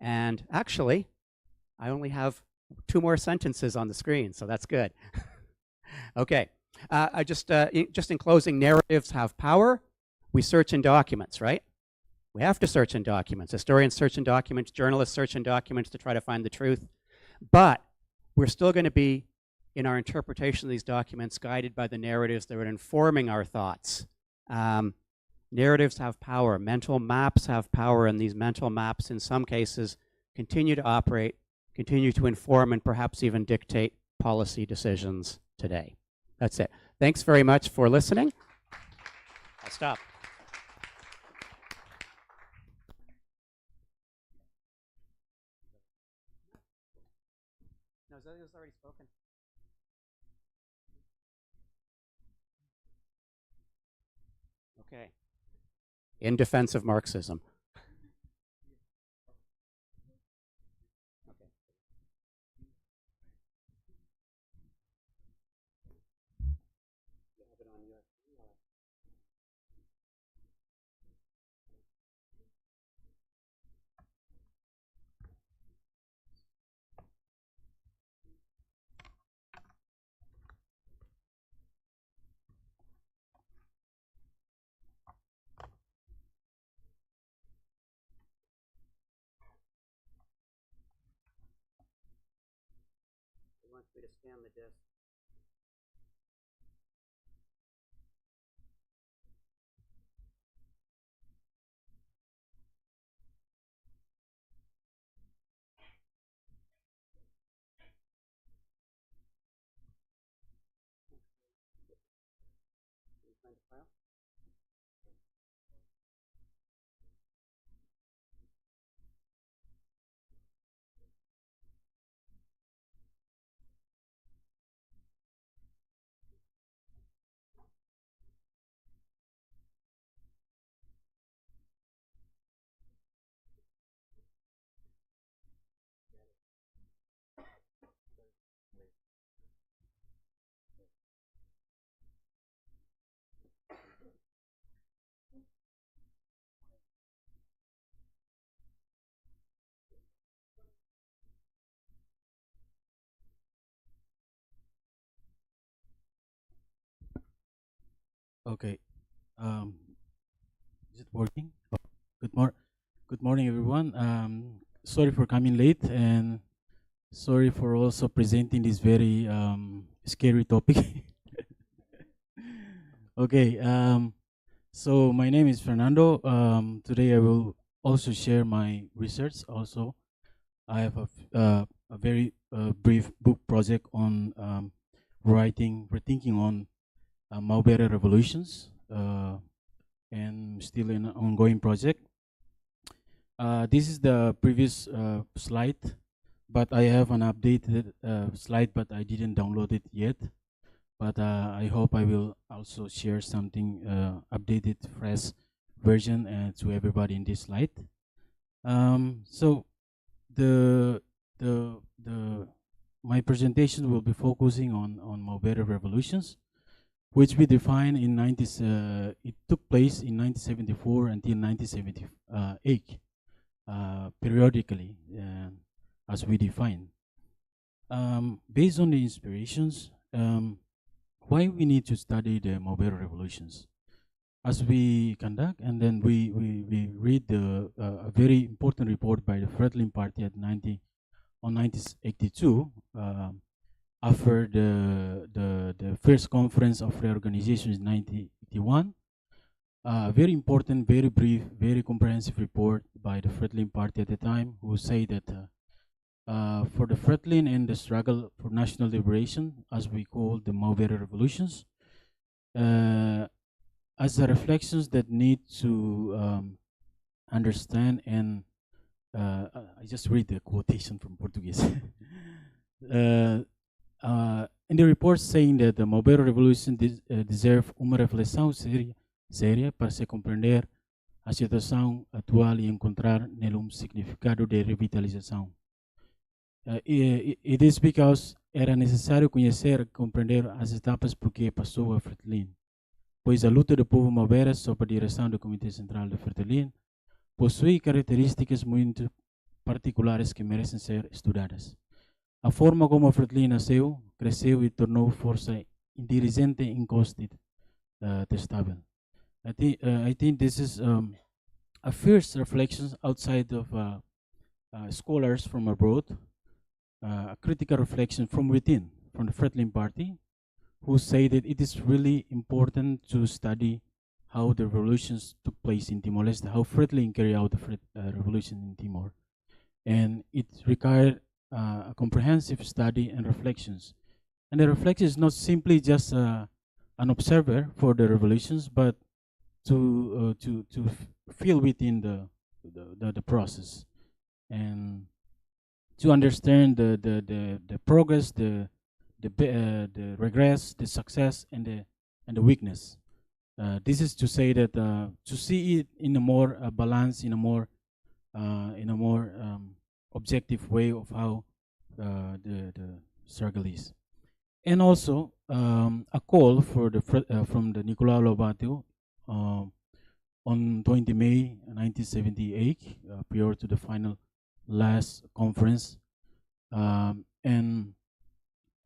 And actually, I only have 2 more sentences on the screen, so that's good. Okay. Just in closing, narratives have power. We search in documents, right? We have to search in documents. Historians search in documents. Journalists search in documents to try to find the truth. But we're still going to be, in our interpretation of these documents, guided by the narratives that are informing our thoughts. Narratives have power. Mental maps have power, and these mental maps, in some cases, continue to operate, continue to inform, and perhaps even dictate policy decisions today. That's it. Thanks very much for listening. I'll stop. No, Zelia's already spoken. Okay. In defense of Marxism. Okay. You have it on your It wants me to scan the disk. Can you find the file? Okay. Is it working? Oh, good morning, everyone. Sorry for coming late, and sorry for also presenting this very scary topic. Okay. So my name is Fernando. Today I will also share my research. Also, I have a very brief book project on rethinking on Maubere revolutions, and still an ongoing project. This is the previous slide, but I have an updated slide, but I didn't download it yet. But I hope I will also share something updated, fresh version to everybody in this slide. So my presentation will be focusing on Maubere revolutions, which we define in it took place in 1974 until 1978, periodically, as we define. Based on the inspirations, why we need to study the Mobile revolutions. As we conduct, and then we read a very important report by the Fretilin Party on 1982, after the first conference of reorganization in 1981. Very important, very brief, very comprehensive report by the Fretilin Party at the time, who say that for the Fretilin and the struggle for national liberation, as we call the Mobile revolutions, as the reflections that need to understand and I just read the quotation from Portuguese. In the report saying that the Mobile revolution deserve uma reflexão séria para se compreender a situação atual e encontrar nele significado de revitalização. It is because era necessário conhecer e compreender as etapas por que passou a Fretilin, pois a luta do povo Mobile sob a direção do Comitê Central de Fretilin possui características muito particulares que merecem ser estudadas. A forma como a Fretilin nasceu, cresceu e tornou força indirigente e incontestável. I think this is a first reflection outside of scholars from abroad, a critical reflection from within, from the Fretilin Party, who say that it is really important to study how the revolutions took place in Timor-Leste, how Fretilin carried out the revolution in Timor. And it required a comprehensive study and reflections. And the reflection is not simply just an observer for the revolutions, but to feel within the process and to understand the progress, the regress, the success, and the weakness. This is to say that to see it in a more balanced, in a more objective way of how the struggle is, and also a call for from the Nicolau Lobato on 20 May 1978, prior to the final last conference, and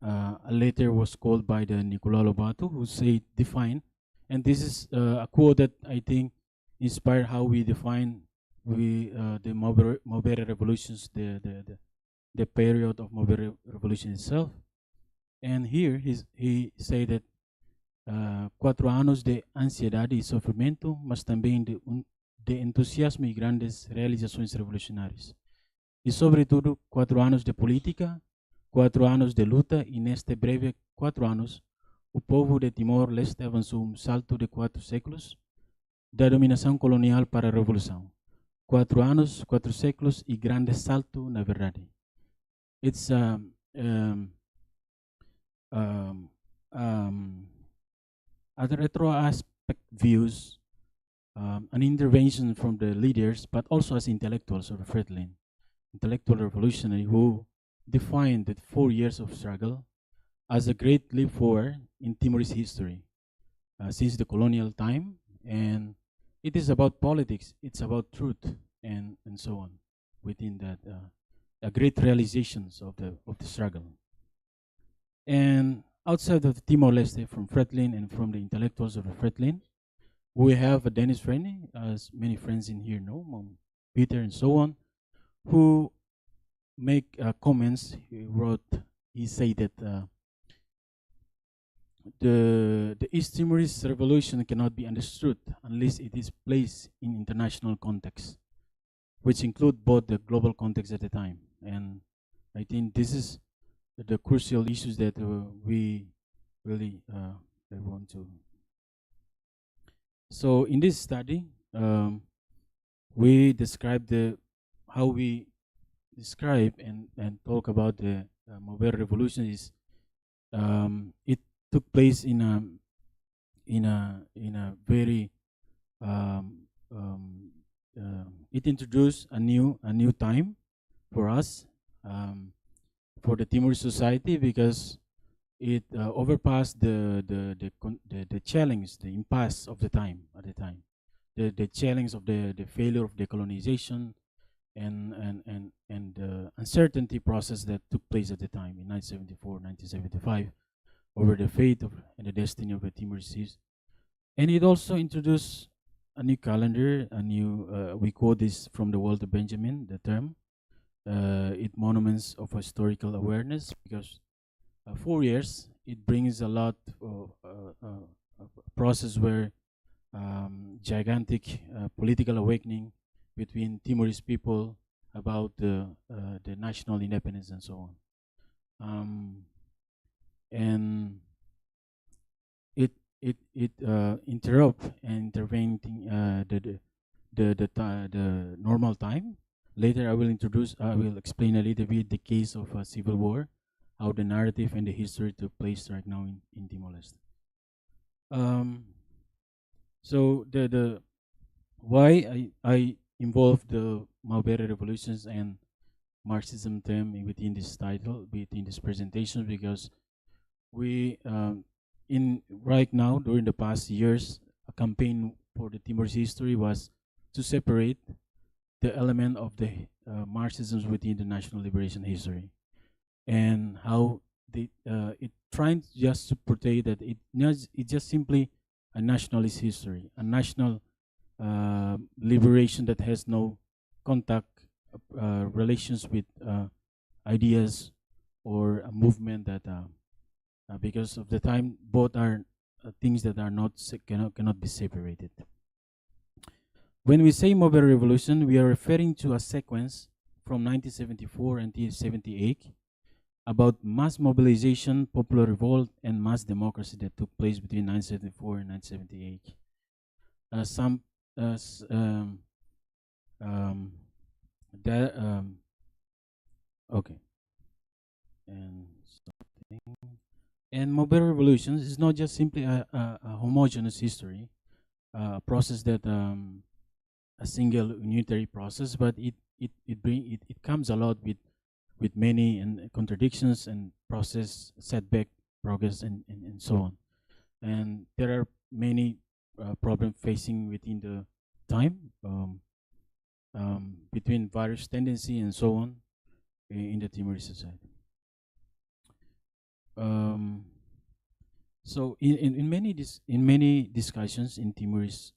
a letter was called by the Nicolau Lobato, who said define, and this is a quote that I think inspired how we define the Mobile revolutions, the period of Mobile revolution itself. And here he said that 4 anos de ansiedade e sofrimento, mas também de entusiasmo e grandes realizações revolucionárias. E sobretudo 4 anos de política, 4 anos de luta, e neste breve 4 anos o povo de Timor-Leste avançou salto de 4 séculos da dominação colonial para a revolução. 4 anos, 4 séculos e grande salto na verdade. It's at retro aspect views an intervention from the leaders, but also as intellectuals of Fretilin, intellectual revolutionary, who defined the 4 years of struggle as a great leap forward in Timorese history since the colonial time, and it is about politics, it's about truth, and so on. Within that, great realizations of the struggle. And outside of Timor-Leste, from Fretilin and from the intellectuals of Fretilin, we have Dennis Rennie, as many friends in here know, Peter and so on, who make comments. He said that the East Timorese revolution cannot be understood unless it is placed in international context, which include both the global context at the time. And I think this is the crucial issues that we really want to. So in this study, we describe how we describe and talk about the Mobile revolution is it took place in a very it introduced a new time for us, for the Timorese society, because it overpassed the challenge, the impasse of the time at the time, the challenge of the failure of decolonization and the uncertainty process that took place at the time in 1974, 1975, over the fate of and the destiny of the Timor-Leste. And it also introduced a new calendar, a new, we quote this from the Walter Benjamin, the term, it monuments of historical awareness, because 4 years, it brings a lot of a process where gigantic political awakening between Timorese people about the national independence and so on. And it interrupt and intervening the normal time. Later, I will explain a little bit the case of civil war, how the narrative and the history took place right now in Timor-Leste. So the why I involved the Mulberry revolutions and Marxism term within this title, within this presentation, because we in right now during the past years, a campaign for the Timor's history was to separate the element of the Marxism within the national liberation history, and how it trying just to portray that it's just simply a nationalist history, a national liberation that has no contact relations with ideas or a movement that because of the time both are things that are not cannot be separated. When we say Mobile Revolution, we are referring to a sequence from 1974 until 78 about mass mobilization, popular revolt, and mass democracy that took place between 1974 and 1978. Okay, and mobile revolutions is not just simply a homogeneous history, a process that a single unitary process, but it comes a lot with many and contradictions and process setback, progress, and so on. And there are many problems facing within the time between various tendency and so on in the Timorese society. So in many discussions in Timorese,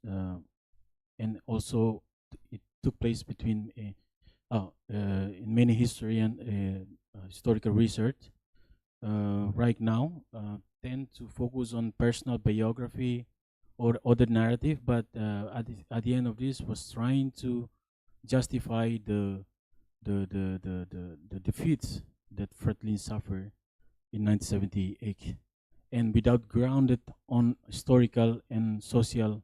and also it took place between in many history and historical research right now tend to focus on personal biography or other narrative, but at the end of this was trying to justify the defeats that Fretlin suffered in 1978, and without grounded on historical and social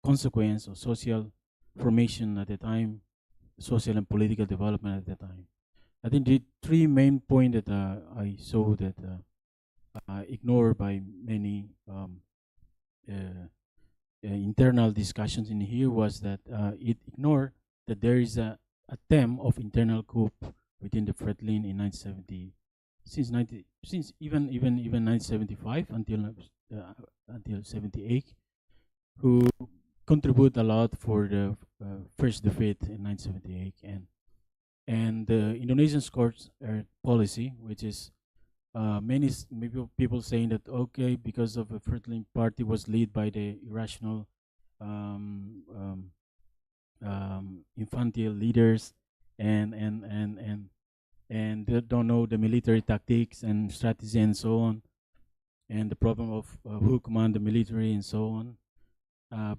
consequence or social formation at the time, social and political development at the time. I think the three main points that I saw that ignored by many internal discussions in here was that it ignored that there is a theme of internal coup within the Fretlin in 1970, since even 1975 until 78, who contribute a lot for the first defeat in 1978, and the Indonesian court's policy, which is many people saying that okay, because of the Fretlin party was led by the irrational infantile leaders and they don't know the military tactics and strategy and so on, and the problem of who command the military and so on.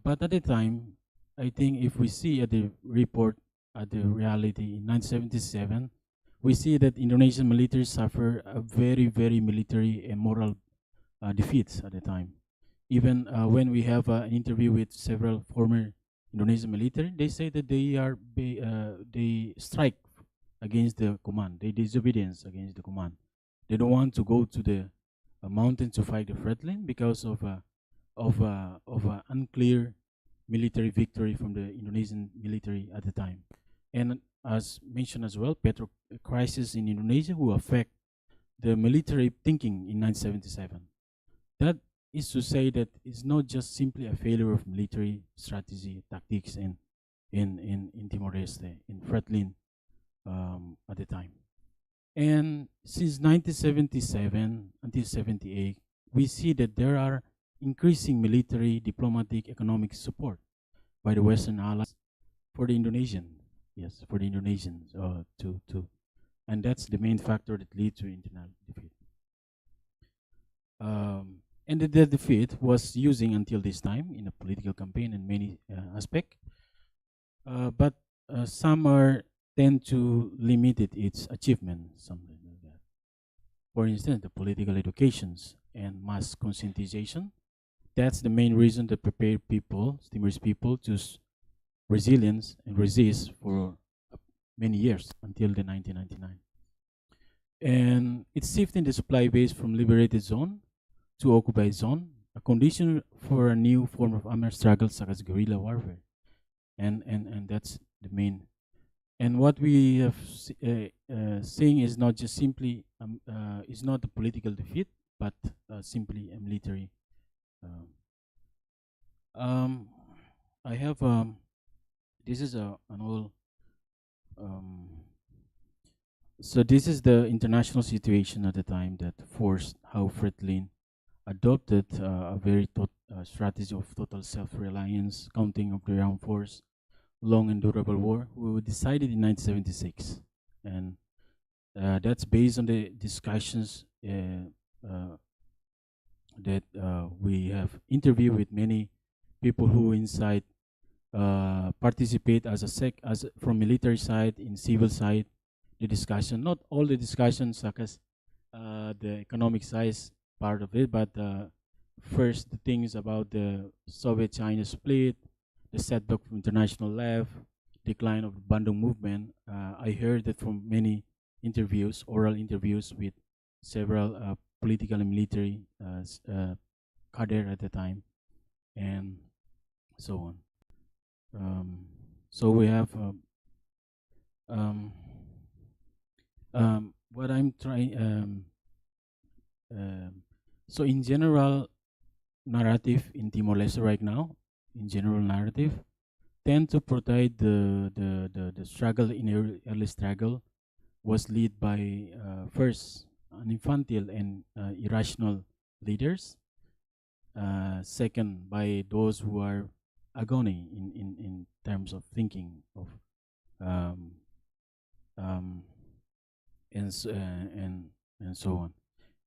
But at the time, I think if we see at the report, at the reality in 1977, we see that Indonesian military suffer a very, very military and moral defeats at the time. Even when we have an interview with several former Indonesian military, they say that they strike against the command, they disobedience against the command. They don't want to go to the mountain to fight the Fretlin because of an unclear military victory from the Indonesian military at the time. And as mentioned as well, petro crisis in Indonesia will affect the military thinking in 1977. That is to say that it's not just simply a failure of military strategy, tactics in Timor-Leste, in Fretlin at the time. And since 1977 until 78, we see that there are increasing military, diplomatic, economic support by the Western allies for the Indonesian, yes, for the Indonesians and that's the main factor that leads to internal defeat. And the defeat was using until this time in a political campaign in many aspects, but some tend to limit its achievement, something like that. For instance, the political educations and mass conscientization. That's the main reason to prepare people, Timorese people, to resilience and resist for many years until the 1999. And it's shifting the supply base from liberated zone to occupied zone, a condition for a new form of armed struggle such as guerrilla warfare. And that's the main. And what we have seeing is not just simply, is not a political defeat, but simply a military. I have, this is an old, so this is the international situation at the time that forced how Fretilin adopted a very strategy of total self-reliance, counting of the armed force, long and durable war. We decided in 1976, and that's based on the discussions that we have interviewed with many people who inside participate as from military side, in civil side, the discussion, not all the discussions such as the economic size part of it, but first the things about the Soviet-China split, the setback from international left, decline of the Bandung movement. I heard that from many interviews, oral interviews with several political and military cadre at the time, and so on. So we have what I'm trying. So in general narrative in Timor-Leste right now, in general narrative, tend to portray the struggle in early struggle was led by first an infantile and irrational leaders. Second, by those who are agony in terms of thinking of and so on.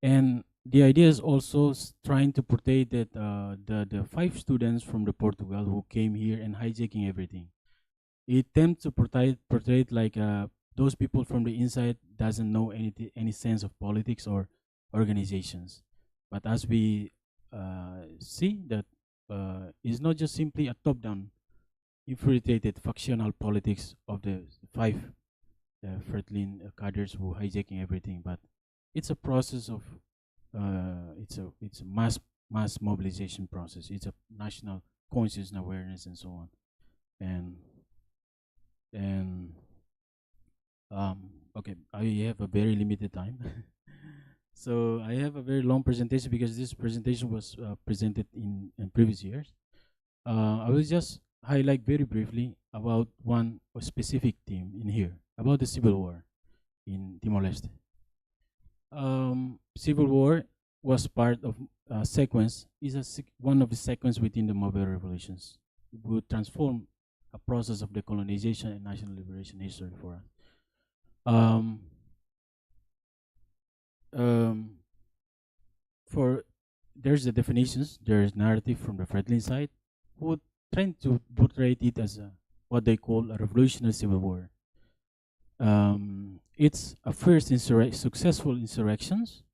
And the idea is also trying to portray that the 5 students from the Portugal who came here and hijacking everything. It tends to portray it like those people from the inside doesn't know any sense of politics or organizations. But as we see that it's not just simply a top-down infiltrated factional politics of the 5 Fretilin cadres who hijacking everything, but it's a process of it's a mass mobilization process. It's a national conscious awareness and so on, and okay, I have a very limited time. So I have a very long presentation because this presentation was presented in previous years. I will just highlight very briefly about one specific theme in here, about the civil war in Timor-Leste. Civil war was part of sequence, one of the sequence within the mobile revolutions. It would transform a process of decolonization and national liberation history for us. There's the definitions, there's narrative from the Fretilin side, who trying to portray it as what they call a revolutionary civil war. It's a first successful insurrections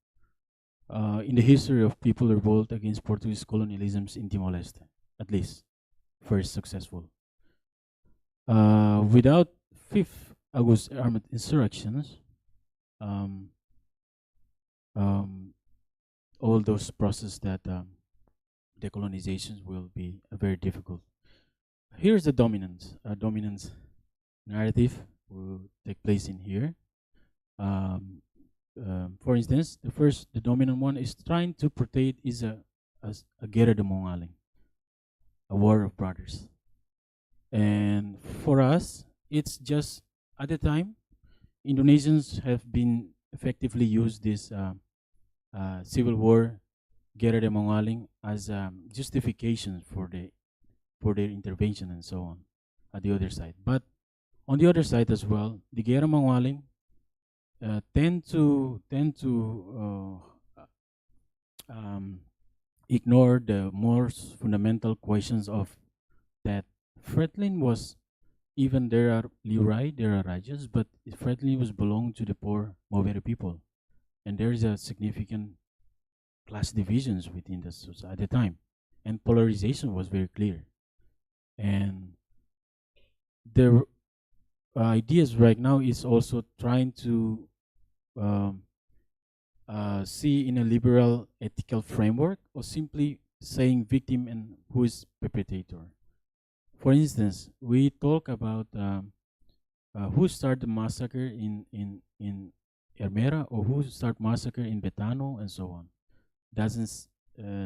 in the history of people revolt against Portuguese colonialisms in Timor-Leste, at least first successful. Without 5th August armed insurrections, all those processes that decolonizations will be very difficult. Here's the dominance narrative will take place in here. For instance, the dominant one is trying to portray it as a guerra de Mongaling, a war of brothers. And for us, it's just at the time, Indonesians have been effectively used this civil war Guerra de Mangaling as justification for their intervention and so on at the other side. But on the other side as well, the Guerra Mangaling tend to ignore the most fundamental questions of that Fretlin was, even there are Liurai, there are Rajas, but Fretlin was belonged to the poor Movere people. And there is a significant class divisions within the society at the time. And polarization was very clear. And the ideas right now is also trying to see in a liberal ethical framework, or simply saying victim and who is perpetrator. For instance, we talk about who started the massacre in Ermera, or who started massacre in Betano, and so on. Doesn't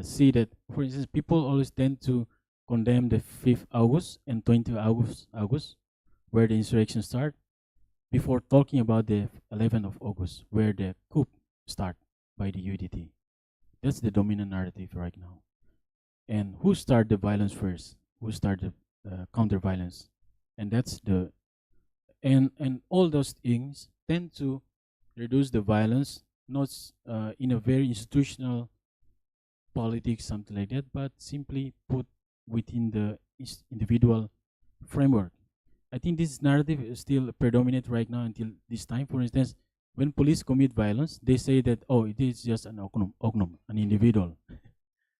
see that. For instance, people always tend to condemn the 5th August and 20th August, where the insurrection started, before talking about the 11th of August, where the coup start by the UDT. That's the dominant narrative right now. And who started the violence first? Who started counter-violence? And that's the and all those things tend to reduce the violence, not in a very institutional politics, something like that, but simply put within the individual framework. I think this narrative is still predominant right now until this time. For instance, when police commit violence, they say that, oh, it is just an ognom, an individual,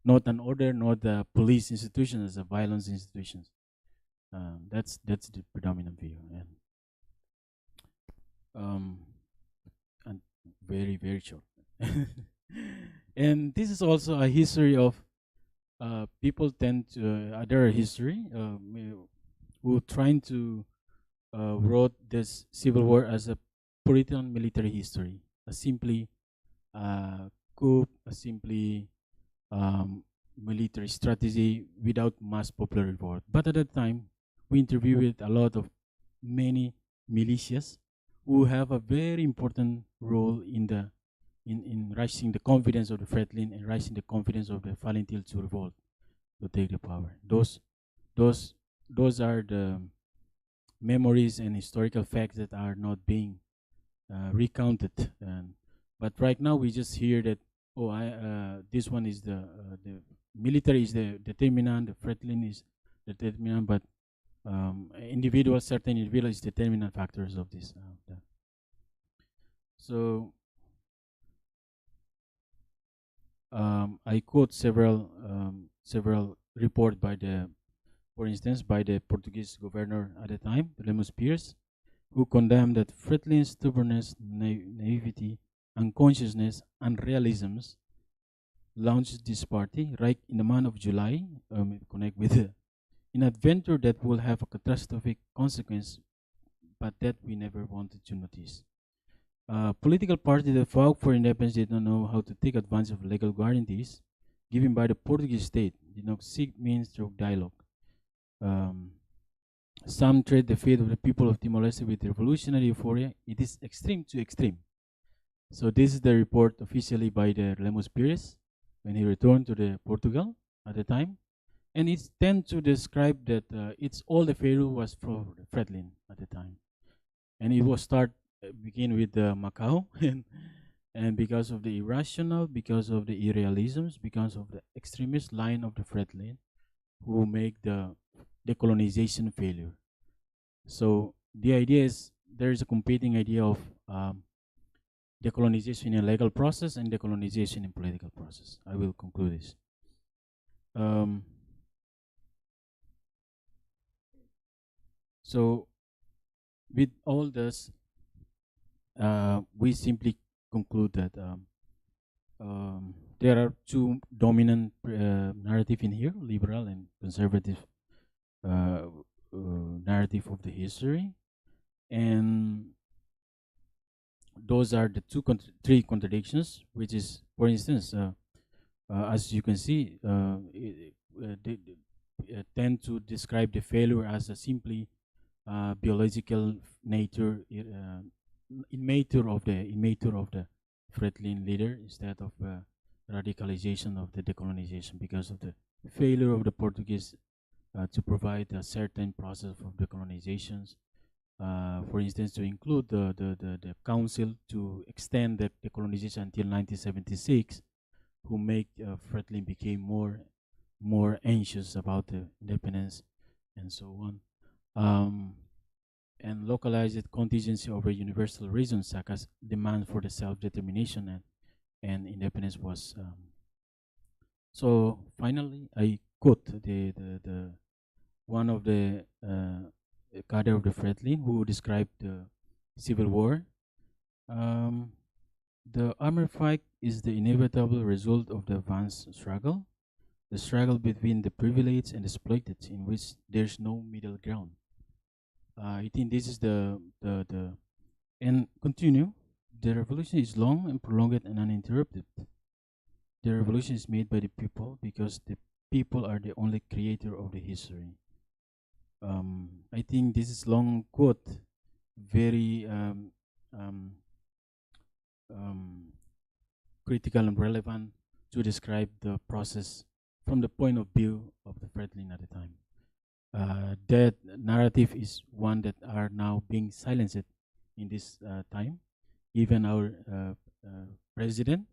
not an order, not the police institution as a violence institutions. That's the predominant view, and very, very short. And this is also a history of people tend to other history who trying to wrote this civil war as a Puritan military history, a simply coup, a simply military strategy without mass popular revolt. But at that time, we interviewed a lot of many militias who have a very important role in raising the confidence of the Fretlin and raising the confidence of the Valentil to revolt, to take the power. Those are the memories and historical facts that are not being recounted. But right now we just hear that, oh, this one is the military is the determinant, the Fretlin is the determinant, but certain individual is determinant factors of this. So I quote several reports by for instance, by the Portuguese governor at the time, Lemos Pires, who condemned that Fretlin's stubbornness, naivety, unconsciousness, and realisms launched this party right in the month of July, connect with an adventure that will have a catastrophic consequence, but that we never wanted to notice. Political party that fought for independence did not know how to take advantage of legal guarantees given by the Portuguese state, did not seek means through dialogue. Some trade the fate of the people of Timor-Leste with revolutionary euphoria. It is extreme to extreme. So this is the report officially by the Lemos Pires when he returned to the Portugal at the time. And it tends to describe that it's all the failure was for Fretlin at the time. And it was begin with Macau and because of the irrational, because of the irrealisms, because of the extremist line of the Fretlin, who make the decolonization failure. So the idea is there is a competing idea of decolonization in a legal process and decolonization in political process. I will conclude this. So with all this, we simply conclude that there are two dominant narrative in here, liberal and conservative narrative of the history, and those are the three contradictions, which is, for instance, as you can see, they tend to describe the failure as a simply biological nature, inmature of the Fretlin leader, instead of radicalization of the decolonization because of the failure of the Portuguese to provide a certain process of decolonizations. For instance, to include the council to extend the decolonization until 1976, who make Fretlin became more anxious about the independence and so on. And localized contingency over universal reasons such as demand for the self-determination and independence was. So finally, I quote the one of the cadre of the Fretlin who described the civil war. The armed fight is the inevitable result of the advanced struggle, the struggle between the privileged and exploited, in which there's no middle ground. I think this is the and continue. The revolution is long and prolonged and uninterrupted. The revolution is made by the people because the people are the only creator of the history. I think this is long quote, very critical and relevant to describe the process from the point of view of the Fretlin at the time. That narrative is one that are now being silenced in this time. Even our president,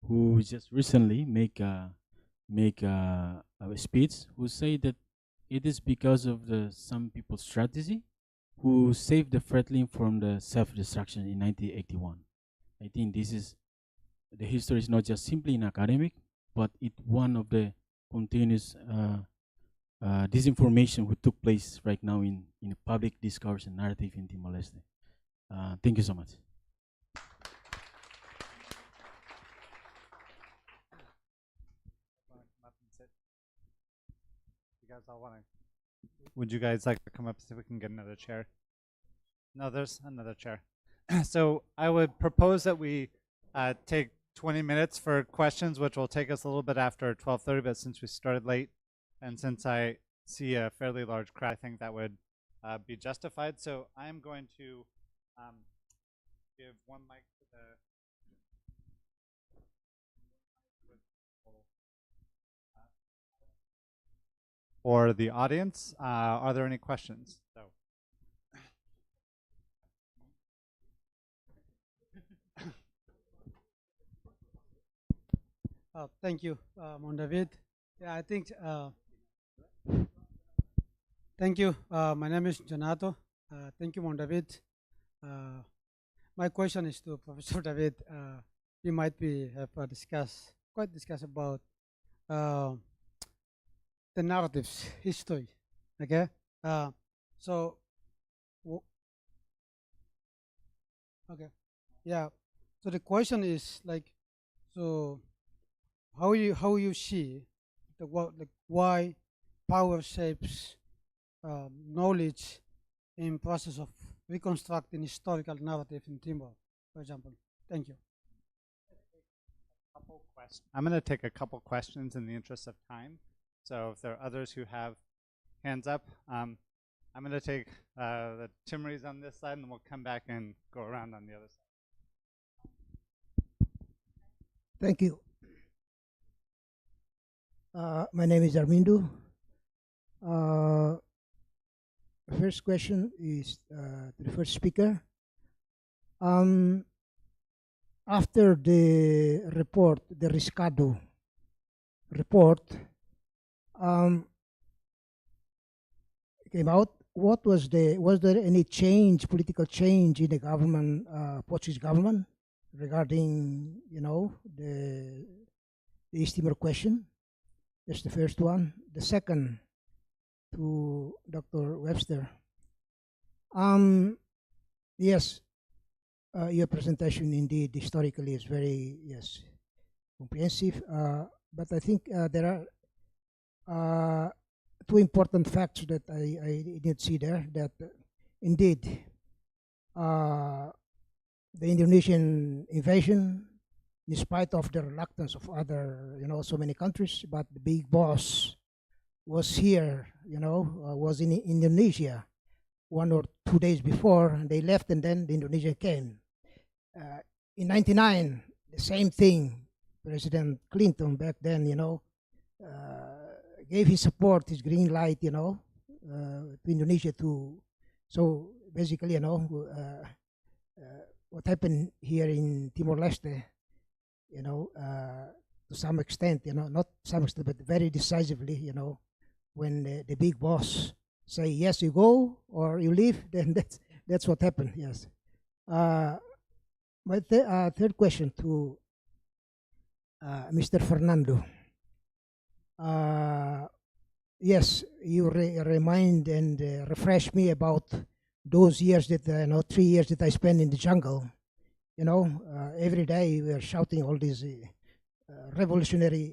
who just recently make a speech, who say that it is because of some people's strategy who saved the Fretlin from the self-destruction in 1981. I think this is the history is not just simply in academic, but it one of the continuous disinformation who took place right now in public discourse and narrative in Timor-Leste. Thank you so much. You guys all want to? Would you guys like to come up so we can get another chair? No, there's another chair. So I would propose that we take 20 minutes for questions, which will take us a little bit after 12:30. But since we started late, and since I see a fairly large crowd, I think that would be justified. So I'm going to give one mic to the. For the audience, are there any questions? So. Thank you, Mondavid. Yeah, I think. Thank you. My name is Donato. Thank you, Mondavid. My question is to Professor David. We might have discussed about the narratives history. Okay. So. Okay. Yeah. So the question is like, so how you see why power shapes knowledge in process of reconstructing historical narrative in Timor, for example. Thank you. I'm going to take a couple questions in the interest of time. So if there are others who have hands up, I'm going to take the Timoris on this side, and then we'll come back and go around on the other side. Thank you. My name is Armindo. First question is to the first speaker. After the report, the Riscado report came out, was there any change, political change in the government, Portuguese government, regarding the East Timor question? That's the first one. The second, to Dr. Webster. Yes, your presentation indeed historically is very comprehensive. But I think there are two important facts that I didn't see there. That indeed the Indonesian invasion, in spite of the reluctance of other, so many countries, but the big boss was here, was in Indonesia 1 or 2 days before, and they left, and then the Indonesian came. In '99, the same thing. President Clinton back then, gave his support, his green light, to Indonesia to. So basically, what happened here in Timor-Leste, to some extent, not some extent, but very decisively, when the big boss say yes, you go or you leave, then that's what happened. Yes. My third question to Mr. Fernando. Yes, you remind and refresh me about those years that 3 years that I spent in the jungle. Every day we are shouting all these revolutionary,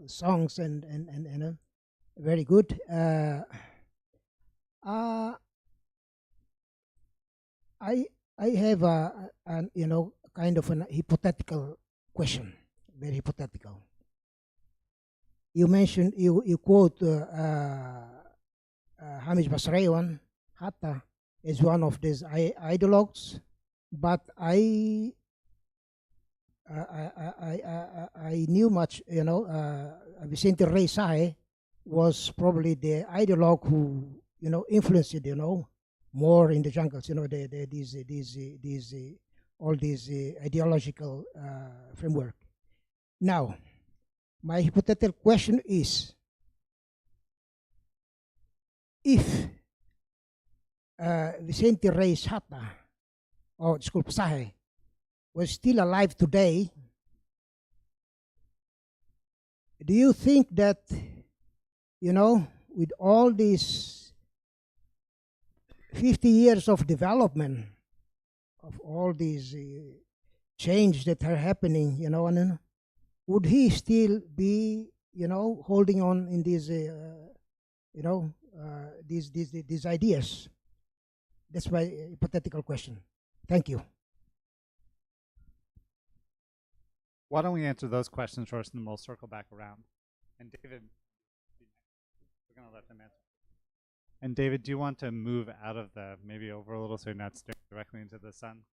songs and very good. I have kind of a hypothetical question, very hypothetical. You mentioned, you quote Hamish Basrawan, Hatta, as one of these ideologues, but I knew much, Vicente Rey Sahe was probably the ideologue who, influenced, more in the jungles, all these ideological framework. Now, my hypothetical question is, if Vicente Reyes Hatta, or Sahe, was still alive today, do you think that, with all these 50 years of development, of all these change that are happening, would he still be, holding on in these, these ideas? That's my hypothetical question. Thank you. Why don't we answer those questions first, and then we'll circle back around. And David, we're going to let them answer. And David, do you want to move out of the, maybe over a little so you're not staring directly into the sun?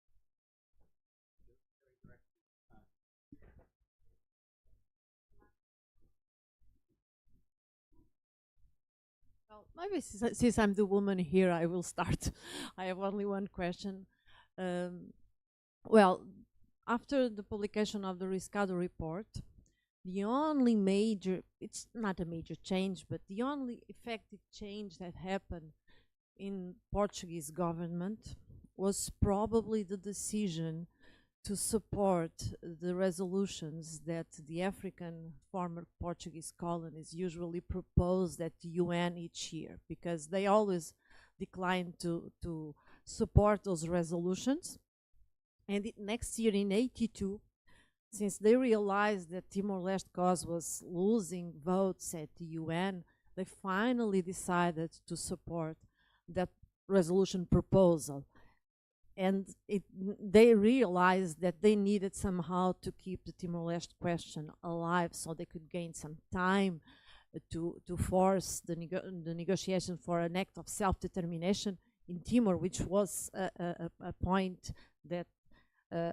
Well, maybe since I'm the woman here, I will start. I have only one question. Well, after the publication of the Riscado report, the only major, it's not a major change, but the only effective change that happened in Portuguese government was probably the decision to support the resolutions that the African former Portuguese colonies usually propose at the UN each year, because they always decline to support those resolutions. And next year in '82, since they realized that Timor-Leste cause was losing votes at the UN, they finally decided to support that resolution proposal. And they realized that they needed somehow to keep the Timor-Leste question alive, so they could gain some time to force the negotiation for an act of self-determination in Timor, which was a point that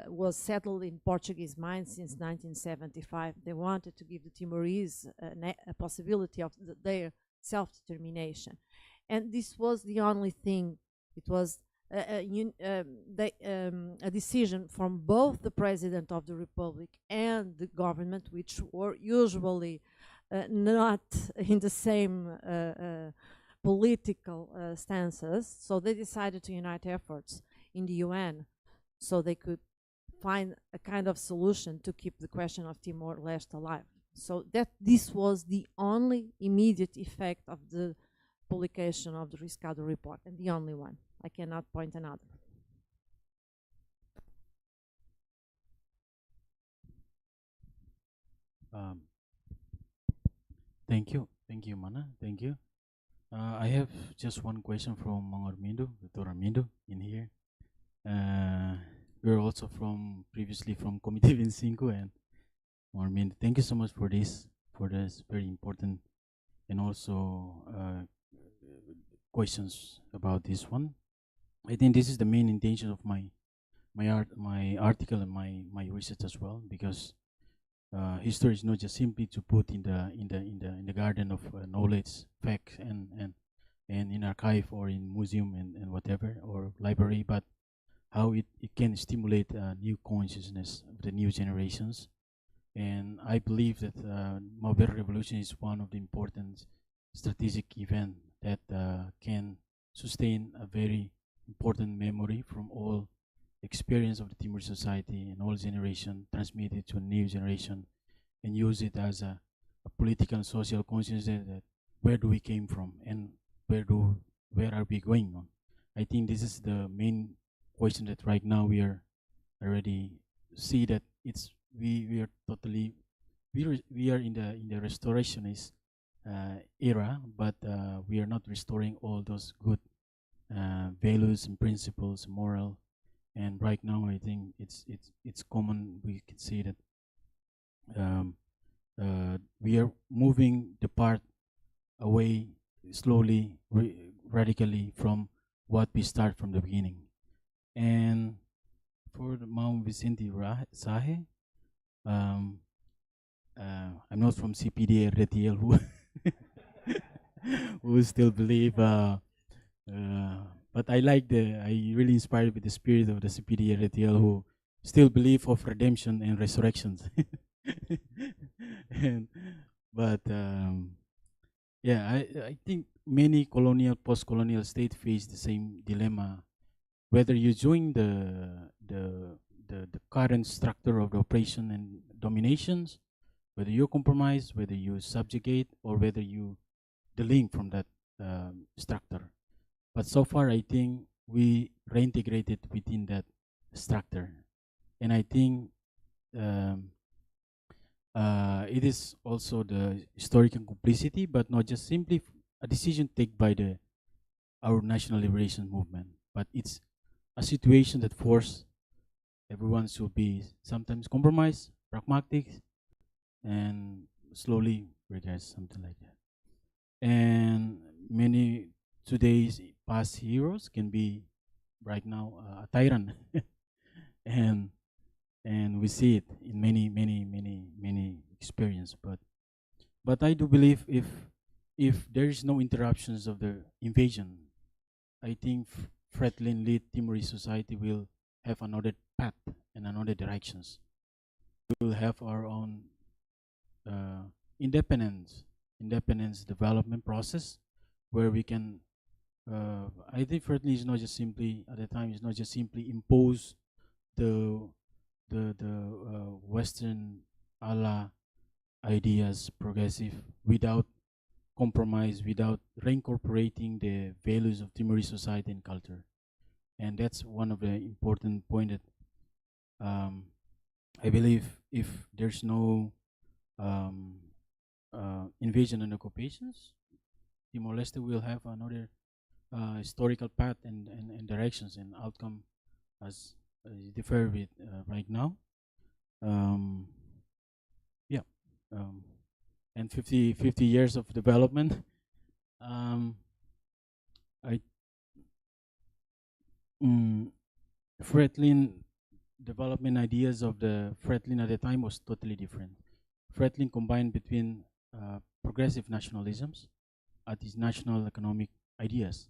was settled in Portuguese mind since 1975. They wanted to give the Timorese a possibility of their self-determination. And this was the only thing. It was a decision from both the President of the Republic and the government, which were usually not in the same political stances. So they decided to unite efforts in the UN so they could find a kind of solution to keep the question of Timor-Leste alive. So this was the only immediate effect of the publication of the Riscado report, and the only one. I cannot point another. Thank you, Mana. Thank you. I have just one question from Mang Armindo, Dr. Armindo, in here. We're also previously from Comité 25, and Armindo, thank you so much for this very important and also questions about this one. I think this is the main intention of my article and my research as well, because history is not just simply to put in the garden of knowledge, facts, and in archive or in museum and whatever or library, but how it can stimulate new consciousness of the new generations. And I believe that Mobile Revolution is one of the important strategic events that can sustain a very important memory from all experience of the Timor society and all generation, transmitted to a new generation, and use it as a political and social consciousness that where do we came from and where are we going on. I think this is the main question that right now we are already see that it's we are totally we are in the restorationist era, but we are not restoring all those good values and principles, moral. And right now, I think it's common. We can see that we are moving the part away slowly, radically from what we start from the beginning. And for the Mount Vicente Sahe, I'm not from CPD RTL who who still believe, but I really inspired with the spirit of the CPD RTL who still believe of redemption and resurrections. But yeah, I think many colonial, post-colonial states face the same dilemma. Whether you join the current structure of the oppression and dominations, whether you compromise, whether you subjugate, or whether you delink from that structure. But so far, I think we reintegrated within that structure, and I think it is also the historical complicity, but not just simply a decision taken by our national liberation movement, but it's a situation that force everyone should be sometimes compromise, pragmatic, and slowly regress, something like that. And many today's past heroes can be right now a tyrant, and we see it in many experience. But I do believe if there is no interruptions of the invasion, I think Fretlin lead Timorese society will have another path and another directions. We will have our own independence development process where we can. I think Fretlin is not just simply at the time. It's not just simply impose the Western ala ideas progressive without compromise, without reincorporating the values of Timorese society and culture. And that's one of the important point that I believe if there's no invasion and occupations, Timor-Leste will have another historical path and directions and outcome as differ with right now. Yeah, and 50 years of development. Fretlin development ideas of the Fretlin at the time was totally different. Fretlin combined between progressive nationalisms at his national economic ideas,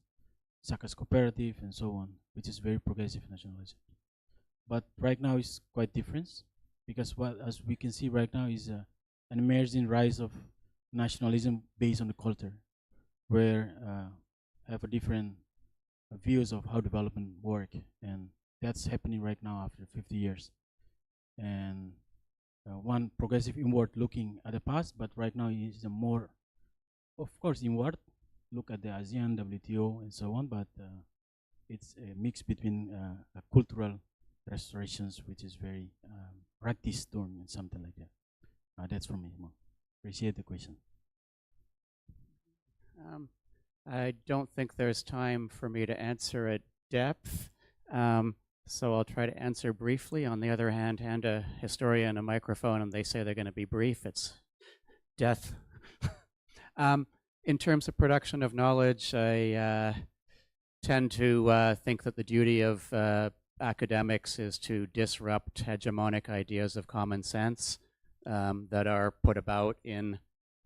such as cooperative and so on, which is very progressive nationalism. But right now it's quite different because what as we can see right now is an emerging rise of nationalism based on the culture, where have a different views of how development work, and that's happening right now after 50 years. And one progressive inward looking at the past, but right now is a more, of course, inward look at the ASEAN, WTO, and so on. But it's a mix between cultural restorations, which is very practice term and something like that. That's from me. Appreciate the question. I don't think there's time for me to answer at depth, so I'll try to answer briefly. On the other hand, hand a historian a microphone and they say they're going to be brief, it's death. In terms of production of knowledge, I tend to think that the duty of academics is to disrupt hegemonic ideas of common sense. that are put about in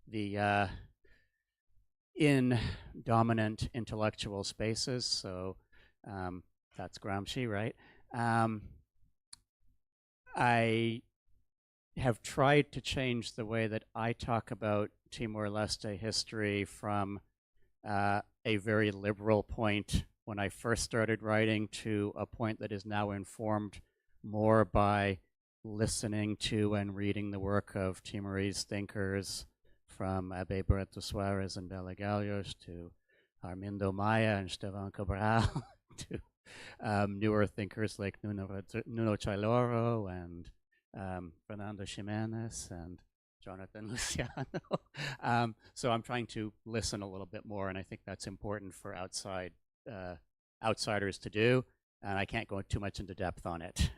the in dominant intellectual spaces. So that's Gramsci, right? I have tried to change the way that I talk about Timor-Leste history from a very liberal point when I first started writing to a point that is now informed more by listening to and reading the work of Timorese thinkers, from Abe Barreto Suarez and Bela Gallos to Armindo Maya and Esteban Cabral to newer thinkers like Nuno Chailoro and Fernando Ximenez and Jonathan Luciano. So I'm trying to listen a little bit more, and I think that's important for outsiders to do. And I can't go too much into depth on it,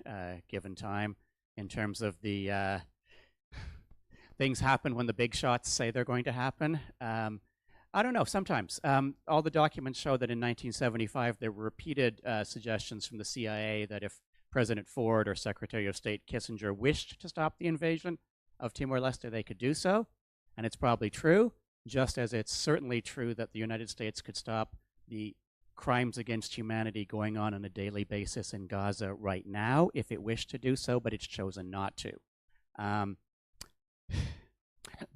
given time. In terms of the things happen when the big shots say they're going to happen. I don't know, sometimes. All the documents show that in 1975 there were repeated suggestions from the CIA that if President Ford or Secretary of State Kissinger wished to stop the invasion of Timor-Leste, they could do so. And it's probably true, just as it's certainly true that the United States could stop the crimes against humanity going on a daily basis in Gaza right now if it wished to do so, but it's chosen not to.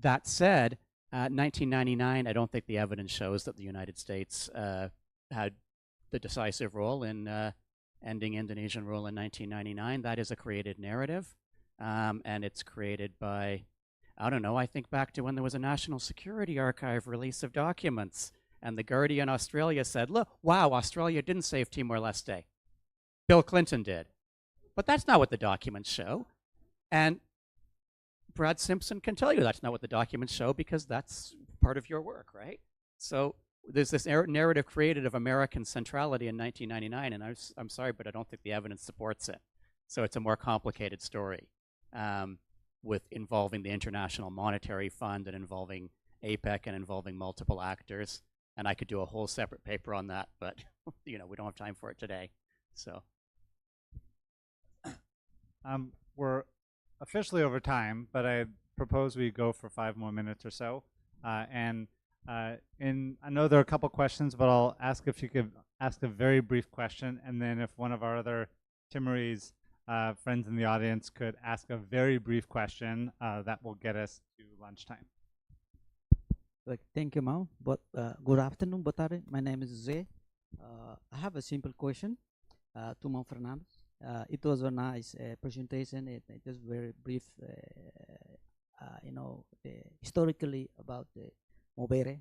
That said, 1999, I don't think the evidence shows that the United States had the decisive role in ending Indonesian rule in 1999. That is a created narrative, and it's created by, I don't know, I think back to when there was a National Security Archive release of documents, and the Guardian Australia said, look, wow, Australia didn't save Timor-Leste. Bill Clinton did. But that's not what the documents show. And Brad Simpson can tell you that's not what the documents show, because that's part of your work, right? So there's this narrative created of American centrality in 1999, and I'm sorry, but I don't think the evidence supports it. So it's a more complicated story with involving the International Monetary Fund and involving APEC and involving multiple actors. And I could do a whole separate paper on that, but we don't have time for it today. So we're officially over time, but I propose we go for 5 more minutes or so. I know there are a couple questions, but I'll ask if you could ask a very brief question, and then if one of our other Timorese friends in the audience could ask a very brief question, that will get us to lunchtime. Thank you, Mao. But good afternoon, Botare. My name is Zé. I have a simple question to Mao Fernando. It was a nice presentation. It was very brief, historically about the Mobere.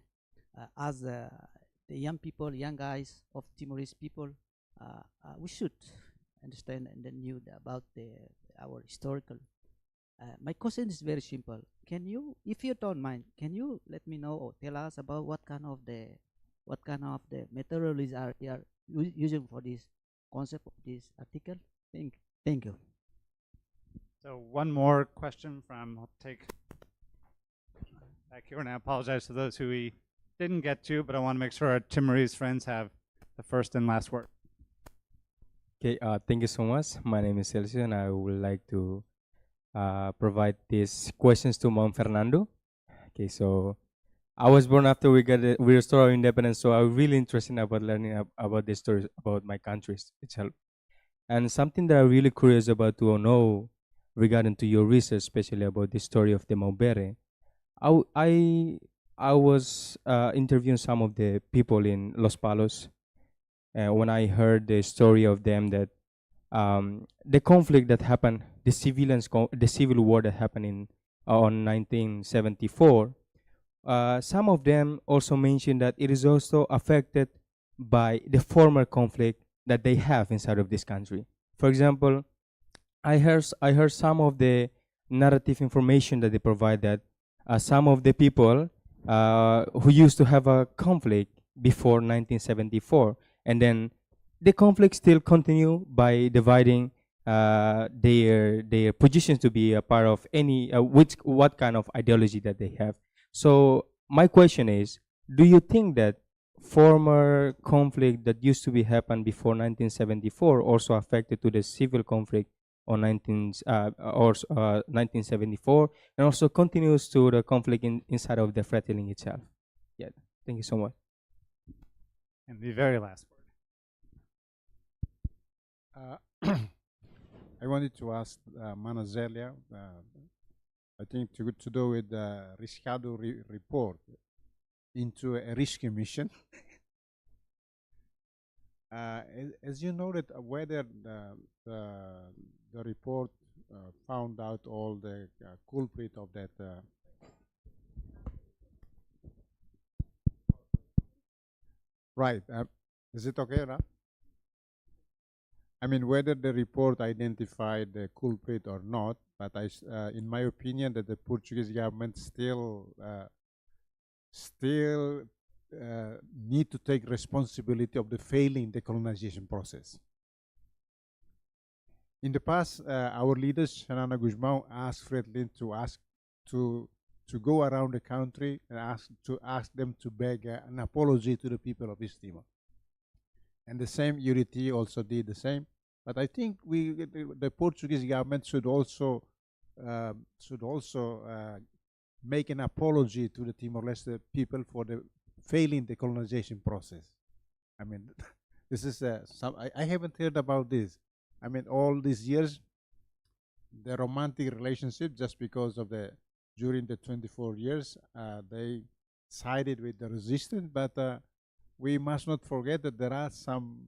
As the young people, young guys of Timorese people, we should understand and then knew about our historical. My question is very simple. Can you, if you don't mind, can you let me know or tell us about what kind of the methodologies are they are using for this concept of this article? Thank you. So one more question from, I'll take back here, and I apologize to those who we didn't get to, but I want to make sure our Timorese friends have the first and last word. Okay, thank you so much. My name is Celso, and I would like to provide these questions to Mount Fernando. Okay, so I was born after we restored our independence, so I was really interested about learning about the stories about my country itself. And something that I'm really curious about to know regarding to your research, especially about the story of the Maubere. I was interviewing some of the people in Los Palos when I heard the story of them that the conflict that happened, the civil war that happened on 1974, some of them also mentioned that it is also affected by the former conflict that they have inside of this country. For example, I heard some of the narrative information that they provide that some of the people who used to have a conflict before 1974, and then the conflict still continue by dividing their positions to be a part of any what kind of ideology that they have. So my question is, do you think that former conflict that used to be happened before 1974 also affected to the civil conflict on 1974, and also continues to the conflict inside of the Fretilin itself. Yeah, thank you so much. And the very last Uh, I wanted to ask Manazelia, I think to do with the Riscado report into a risk emission. As you noted, whether the report found out all the culprit of that. Right. Is it okay, Raf? I mean, whether the report identified the culprit or not, but in my opinion, that the Portuguese government still need to take responsibility of the failing decolonization process. In the past, our leaders, Xanana Guzmão, asked Fretilin to go around the country and ask them to beg an apology to the people of East Timor. And the same UDT also did the same. But I think the Portuguese government should also make an apology to the Timor-Leste people for the failing decolonization process. I mean, this is I haven't heard about this. I mean, all these years, the romantic relationship, just because of during the 24 years, they sided with the resistance, but we must not forget that there are some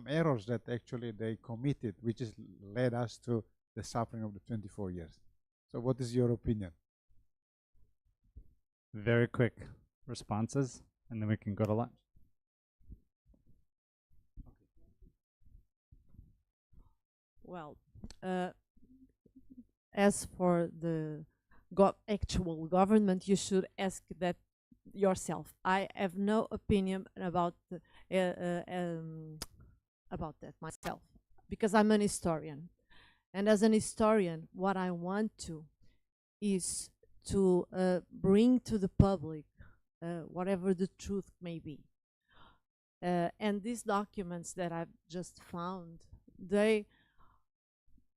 errors that actually they committed, which has led us to the suffering of the 24 years. So what is your opinion? very quick responses, and then we can go to lunch. Well, as for the actual government, you should ask that yourself. I have no opinion about that myself, because I'm an historian, and as an historian, what I want to is to bring to the public whatever the truth may be. And these documents that I've just found, they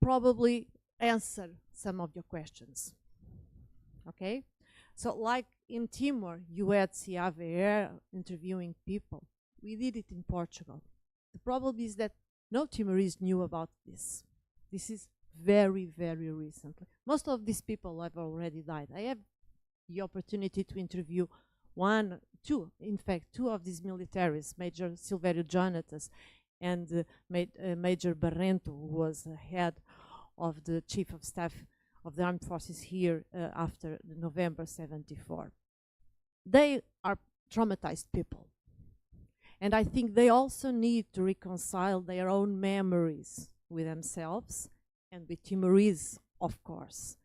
probably answer some of your questions. Okay? So like in Timor, you had CAVR interviewing people. We did it in Portugal. The problem is that no Timorese knew about this. This is very, very recently. Most of these people have already died. I have the opportunity to interview two of these militaries, Major Silvério Jonatas and Major Barrento, who was the head of the Chief of Staff of the Armed Forces here after November 74. They are traumatized people. And I think they also need to reconcile their own memories with themselves and with Timorese, of course.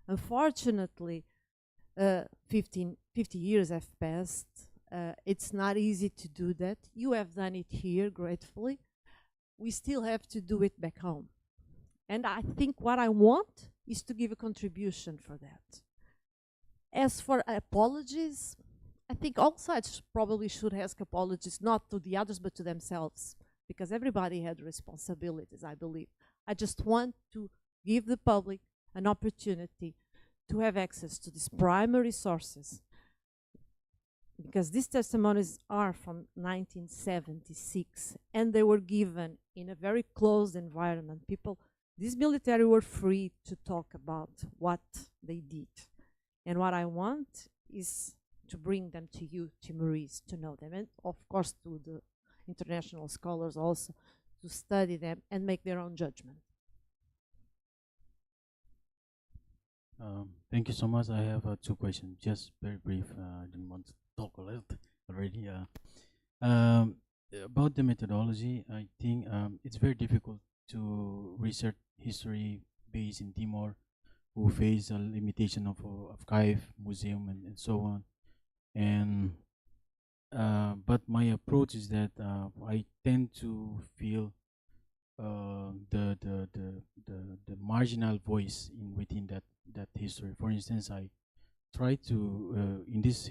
Unfortunately, 50 years have passed. It's not easy to do that. You have done it here, gratefully. We still have to do it back home. And I think what I want is to give a contribution for that. As for apologies, I think all sides probably should ask apologies, not to the others, but to themselves, because everybody had responsibilities, I believe. I just want to give the public an opportunity to have access to these primary sources, because these testimonies are from 1976, and they were given in a very closed environment. These military were free to talk about what they did. And what I want is to bring them to you, Timorese, to know them, and of course to the international scholars also, to study them and make their own judgment. Thank you so much. I have 2 questions, just very brief. I didn't want to talk a lot already. About the methodology, I think it's very difficult to research history based in Timor, who face a limitation of archive, museum, and so on. And but my approach is that I tend to feel the marginal voice within that history. For instance, I try to in this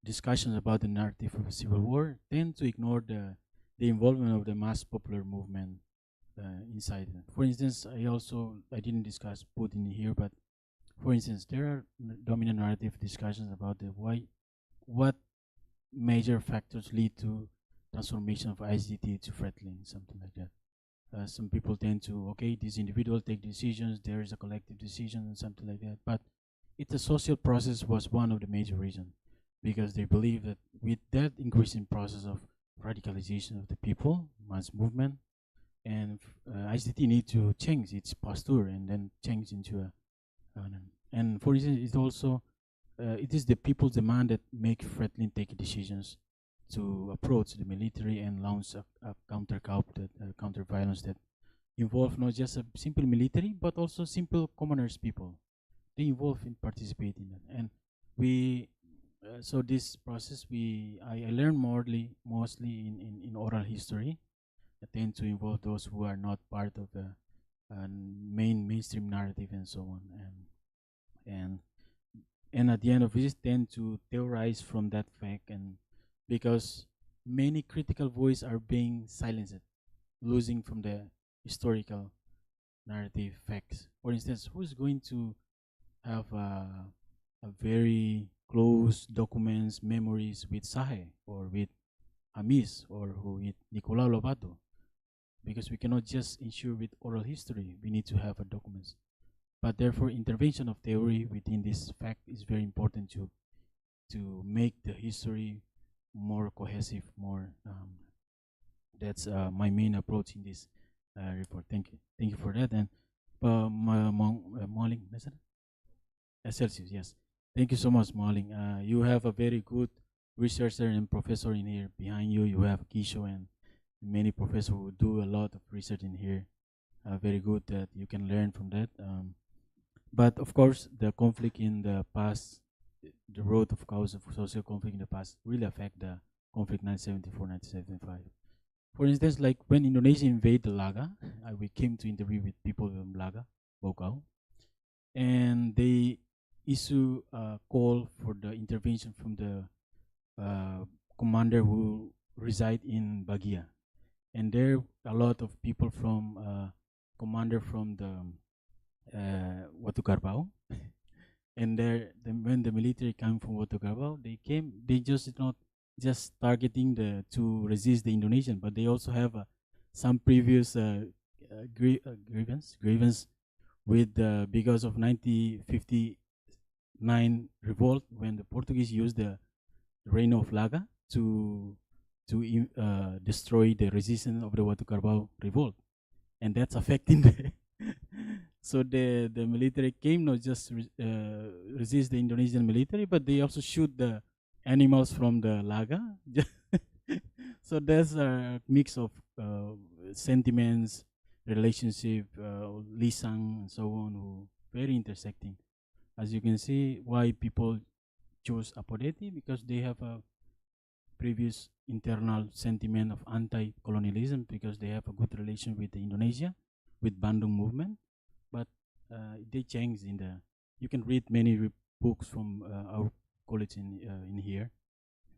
discussions about the narrative of a civil war, tend to ignore the the involvement of the mass popular movement inside. For instance, I didn't discuss Putin here, but for instance, there are dominant narrative discussions about what major factors lead to transformation of ICT to Fretlin, something like that. Some people tend to, okay, these individuals take decisions, there is a collective decision and something like that. But the social process was one of the major reasons, because they believe that with that increasing process of radicalization of the people, mass movement, and ICT need to change its posture and then change into a and for instance, it's also it is the people's demand that make Fretlin take decisions to approach the military and launch a counter violence that involve not just a simple military but also simple commoners people. They involve in participating in that, and we so this process I learn mostly in oral history. I tend to involve those who are not part of the mainstream narrative and so on, and at the end of it tend to theorize from that fact, and because many critical voices are being silenced, losing from the historical narrative facts. For instance, who's going to have a very close documents, memories with Sahe or with Amis or with Nicolau Lobato? Because we cannot just ensure with oral history, we need to have a documents. But therefore, intervention of theory within this fact is very important to make the history more cohesive, more. That's my main approach in this report. Thank you for that. And Moling, Celsius, yes. Thank you so much, Moling. You have a very good researcher and professor in here behind you. You have Kisho and many professors who do a lot of research in here. Very good that you can learn from that. But of course, the conflict in the past, the root of cause of social conflict in the past really affect the conflict 1974-1975. For instance, like when Indonesia invaded Laga, we came to interview with people from Laga, Bokau, and they issue a call for the intervention from the commander who reside in Bagia. And there a lot of people from commander from the Watu Garbau, and when the military came from Watu Garbau, they just not just targeting to resist the Indonesian, but they also have some previous grievance with because of 1959 revolt, when the Portuguese used the reign of Laga to destroy the resistance of the Watu Garbau revolt, and that's affecting the so the military came not just resist the Indonesian military, but they also shoot the animals from the Laga. So there's a mix of sentiments, relationship, lisang, and so on, who very intersecting. As you can see, why people choose Apodeti, because they have a previous internal sentiment of anti-colonialism, because they have a good relation with Indonesia, with Bandung movement, but they change in the. You can read many books from our colleagues in here,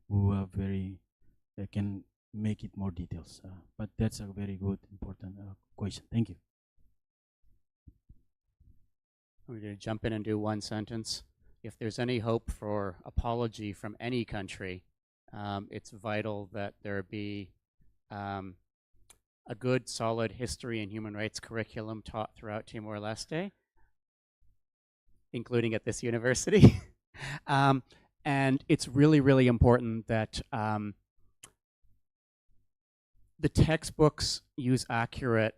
who are very can make it more details. But that's a very good, important question. Thank you. I'm going to jump in and do one sentence. If there's any hope for apology from any country, it's vital that there be a good, solid history and human rights curriculum taught throughout Timor-Leste, including at this university. And it's really, really important that the textbooks use accurate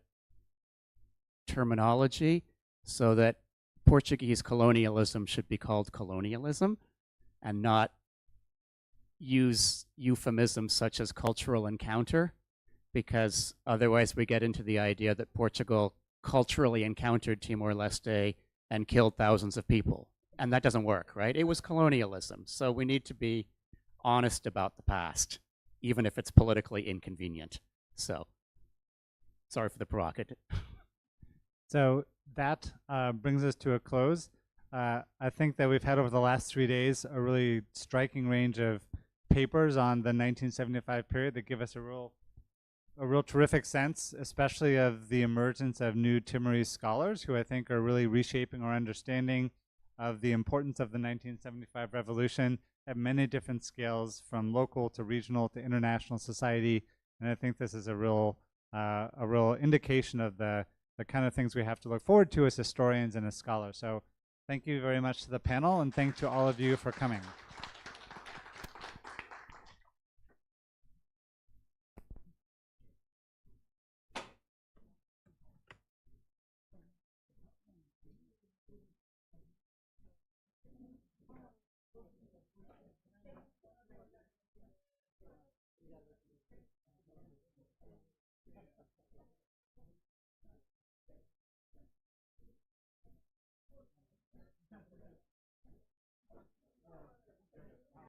terminology, so that Portuguese colonialism should be called colonialism and not use euphemisms such as cultural encounter, because otherwise we get into the idea that Portugal culturally encountered Timor-Leste and killed thousands of people. And that doesn't work, right? It was colonialism. So we need to be honest about the past, even if it's politically inconvenient. So, sorry for the provocative. So that brings us to a close. I think that we've had over the last 3 days a really striking range of papers on the 1975 period that give us a real a real terrific sense, especially of the emergence of new Timorese scholars who I think are really reshaping our understanding of the importance of the 1975 revolution at many different scales, from local to regional to international society. And I think this is a real indication of the kind of things we have to look forward to as historians and as scholars. So thank you very much to the panel, and thank to all of you for coming.